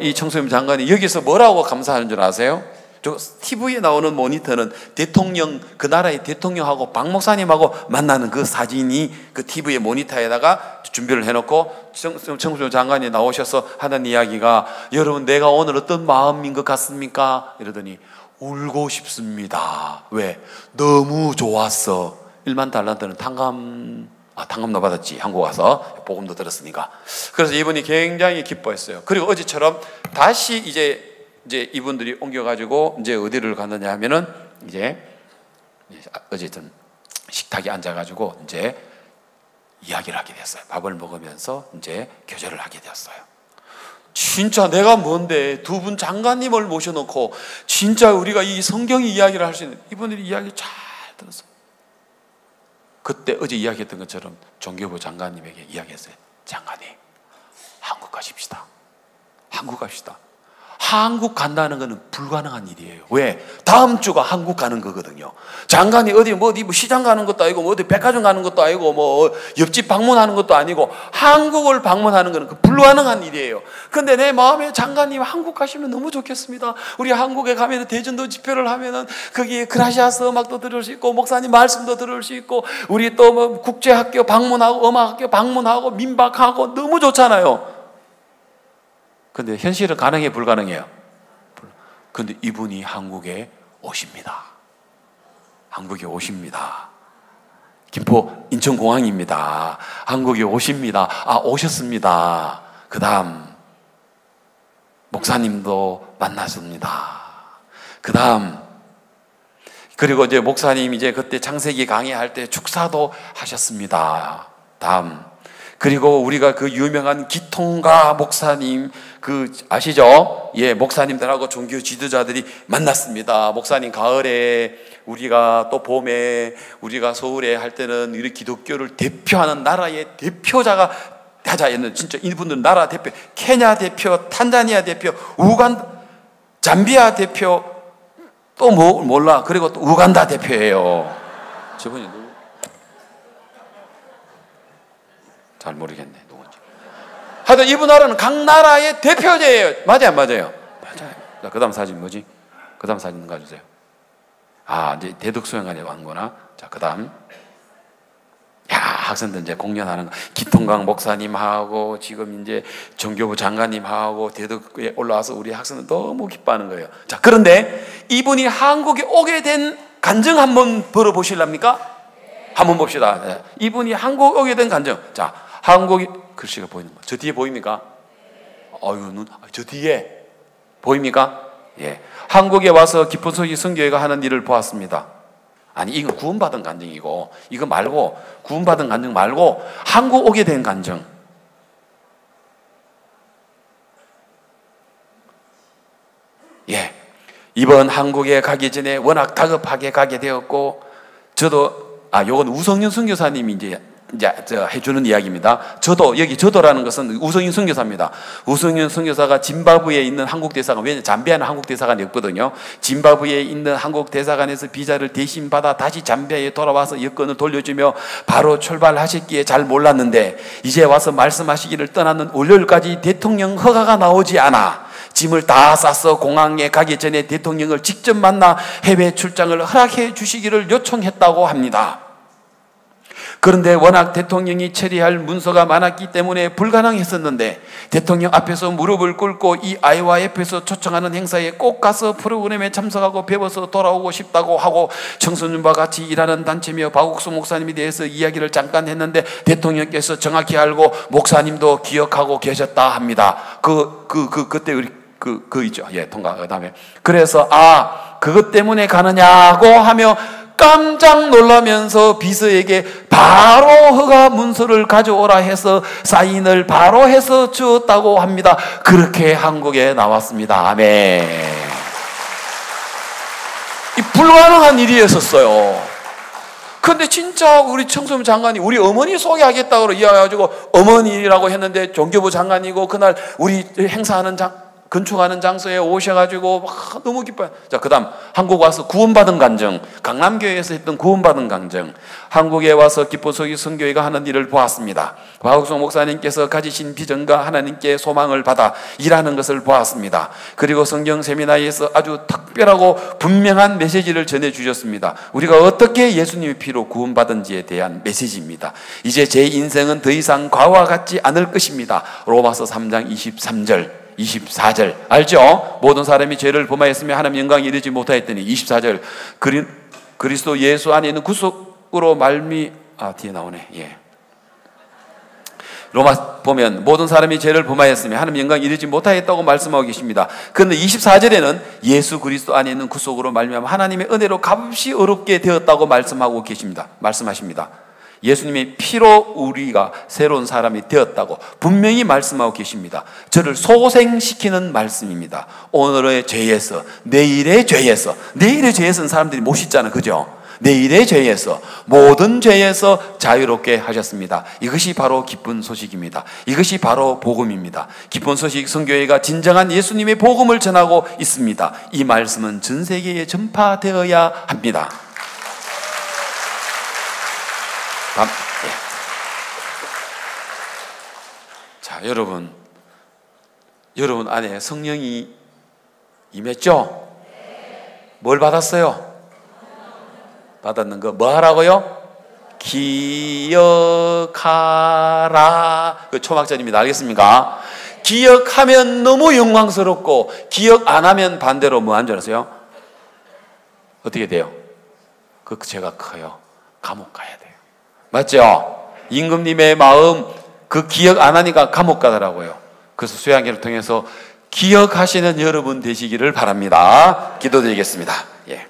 이 청소년 장관이 여기서 뭐라고 감사하는 줄 아세요? 저 TV에 나오는 모니터는 대통령, 그 나라의 대통령하고 박 목사님하고 만나는 그 사진이 그 TV의 모니터에다가 준비를 해놓고 청소년 장관이 나오셔서 하는 이야기가, 여러분 내가 오늘 어떤 마음인 것 같습니까? 이러더니 울고 싶습니다. 왜? 너무 좋았어. 1만 달란트는 탕감도 받았지. 한국 와서 복음도 들었으니까. 그래서 이분이 굉장히 기뻐했어요. 그리고 어제처럼 다시 이제 이분들이 옮겨가지고 이제 어디를 갔느냐 하면은 이제 어쨌든 식탁에 앉아가지고 이제 이야기를 하게 됐어요. 밥을 먹으면서 이제 교제를 하게 되었어요. 진짜 내가 뭔데 두 분 장관님을 모셔놓고 진짜 우리가 이 성경 이야기를 할 수 있는, 이분들이 이야기 잘 들었어요. 그때 어제 이야기했던 것처럼 종교부 장관님에게 이야기했어요. 장관님, 한국 가십시다. 한국 갑시다. 한국 간다는 것은 불가능한 일이에요. 왜? 다음 주가 한국 가는 거거든요. 장관이 어디 뭐 시장 가는 것도 아니고 뭐 어디 백화점 가는 것도 아니고 뭐 옆집 방문하는 것도 아니고 한국을 방문하는 것은 불가능한 일이에요. 근데 내 마음에 장관님 한국 가시면 너무 좋겠습니다. 우리 한국에 가면 대전도 집회를 하면은 거기에 그라시아스 음악도 들을 수 있고 목사님 말씀도 들을 수 있고 우리 또 뭐 국제학교 방문하고 음악학교 방문하고 민박하고 너무 좋잖아요. 근데 현실은 가능해, 불가능해요? 근데 이분이 한국에 오십니다. 한국에 오십니다. 김포 인천공항입니다. 한국에 오십니다. 오셨습니다. 그 다음 목사님도 만났습니다. 그 다음 그리고 이제 목사님 이제 그때 창세기 강의할 때 축사도 하셨습니다. 다음 그리고 우리가 그 유명한 기통가 목사님 그 아시죠? 예, 목사님들하고 종교 지도자들이 만났습니다. 목사님 가을에 우리가 또 봄에 우리가 서울에 할 때는 우리 기독교를 대표하는 나라의 대표자가 하자였는 진짜 이분들 나라 대표, 케냐 대표, 탄자니아 대표, 잠비아 대표 또 뭐 몰라. 그리고 또 우간다 대표예요. 저분이 누구? 잘 모르겠네 누군지. 하여튼 이분 나라는 각 나라의 대표제예요. 맞아요, 맞아요, 맞아요. 자, 그 다음 사진 뭐지? 그 다음 사진 가주세요. 이제 대덕수영관에 왔구나. 자, 그 다음. 야, 학생들 이제 공연하는 거. 기통강 목사님하고 지금 이제 종교부 장관님하고 대덕에 올라와서 우리 학생들 너무 기뻐하는 거예요. 자, 그런데 이분이 한국에 오게 된 간증 한번 벌어보실랍니까? 한번 봅시다. 네. 이분이 한국 오게 된 간증. 자, 한국이 글씨가 보이는 거. 저 뒤에 보입니까? 저 뒤에 보입니까? 예. 한국에 와서 기쁜 소식 선교회가 하는 일을 보았습니다. 아니, 이건 구원받은 간증이고, 이거 말고, 구원받은 간증 말고, 한국 오게 된 간증. 예. 이번 한국에 가기 전에 워낙 다급하게 가게 되었고, 저도, 요건 우성윤 선교사님이 이제 해주는 이야기입니다. 저도라는 것은 우성윤 선교사입니다. 우성윤 선교사가 짐바브웨에 있는 한국 대사관, 왜냐하면 잠비아는 한국 대사관이 없거든요. 짐바브웨에 있는 한국 대사관에서 비자를 대신 받아 다시 잠비아에 돌아와서 여권을 돌려주며 바로 출발하셨기에 잘 몰랐는데 이제 와서 말씀하시기를 떠나는 월요일까지 대통령 허가가 나오지 않아 짐을 다 싸서 공항에 가기 전에 대통령을 직접 만나 해외 출장을 허락해 주시기를 요청했다고 합니다. 그런데 워낙 대통령이 처리할 문서가 많았기 때문에 불가능했었는데 대통령 앞에서 무릎을 꿇고 이 IYF에서 초청하는 행사에 꼭 가서 프로그램에 참석하고 배워서 돌아오고 싶다고 하고 청소년과 같이 일하는 단체며 박옥수 목사님에 대해서 이야기를 잠깐 했는데 대통령께서 정확히 알고 목사님도 기억하고 계셨다 합니다. 그때 우리 있죠. 예, 통과. 그 다음에 그래서 그것 때문에 가느냐고 하며 깜짝 놀라면서 비서에게 바로 허가 문서를 가져오라 해서 사인을 바로 해서 주었다고 합니다. 그렇게 한국에 나왔습니다. 아멘. 이 불가능한 일이었었어요. 근데 진짜 우리 청소년 장관이 우리 어머니 소개하겠다고 이야기해가지고 어머니라고 했는데 종교부 장관이고 그날 우리 행사하는 건축하는 장소에 오셔가지고 막 너무 기뻐요. 자, 그 다음 한국 와서 구원받은 간증, 강남교회에서 했던 구원받은 간증, 한국에 와서 기뻐서기 선교회가 하는 일을 보았습니다. 박욱성 목사님께서 가지신 비전과 하나님께 소망을 받아 일하는 것을 보았습니다. 그리고 성경 세미나에서 아주 특별하고 분명한 메시지를 전해주셨습니다. 우리가 어떻게 예수님의 피로 구원받은지에 대한 메시지입니다. 이제 제 인생은 더 이상 과와 같지 않을 것입니다. 로마서 3장 23절 24절 알죠? 모든 사람이 죄를 범하였으며 하나님 영광에 이르지 못하였더니 24절 그리스도 예수 안에 있는 구속으로 뒤에 나오네. 예. 로마 보면 모든 사람이 죄를 범하였으며 하나님 영광에 이르지 못하였다고 말씀하고 계십니다. 그런데 24절에는 예수 그리스도 안에 있는 구속으로 말미암아 하나님의 은혜로 값이 어렵게 되었다고 말씀하십니다. 예수님의 피로 우리가 새로운 사람이 되었다고 분명히 말씀하고 계십니다. 저를 소생시키는 말씀입니다. 오늘의 죄에서, 내일의 죄에서는 사람들이 못 씻잖아요. 그죠? 내일의 죄에서, 모든 죄에서 자유롭게 하셨습니다. 이것이 바로 기쁜 소식입니다. 이것이 바로 복음입니다. 기쁜 소식 선교회가 진정한 예수님의 복음을 전하고 있습니다. 이 말씀은 전 세계에 전파되어야 합니다. 자, 여러분 안에 성령이 임했죠? 뭘 받았어요? 받았는 거 뭐 하라고요? 기억하라. 그 초막절입니다. 알겠습니까? 기억하면 너무 영광스럽고 기억 안 하면 반대로 뭐 한 줄 아세요? 어떻게 돼요? 그 죄가 커요. 감옥 가야 돼요. 맞죠? 임금님의 마음 그 기억 안 하니까 감옥 가더라고요. 그래서 수양회를 통해서 기억하시는 여러분 되시기를 바랍니다. 기도드리겠습니다. 예.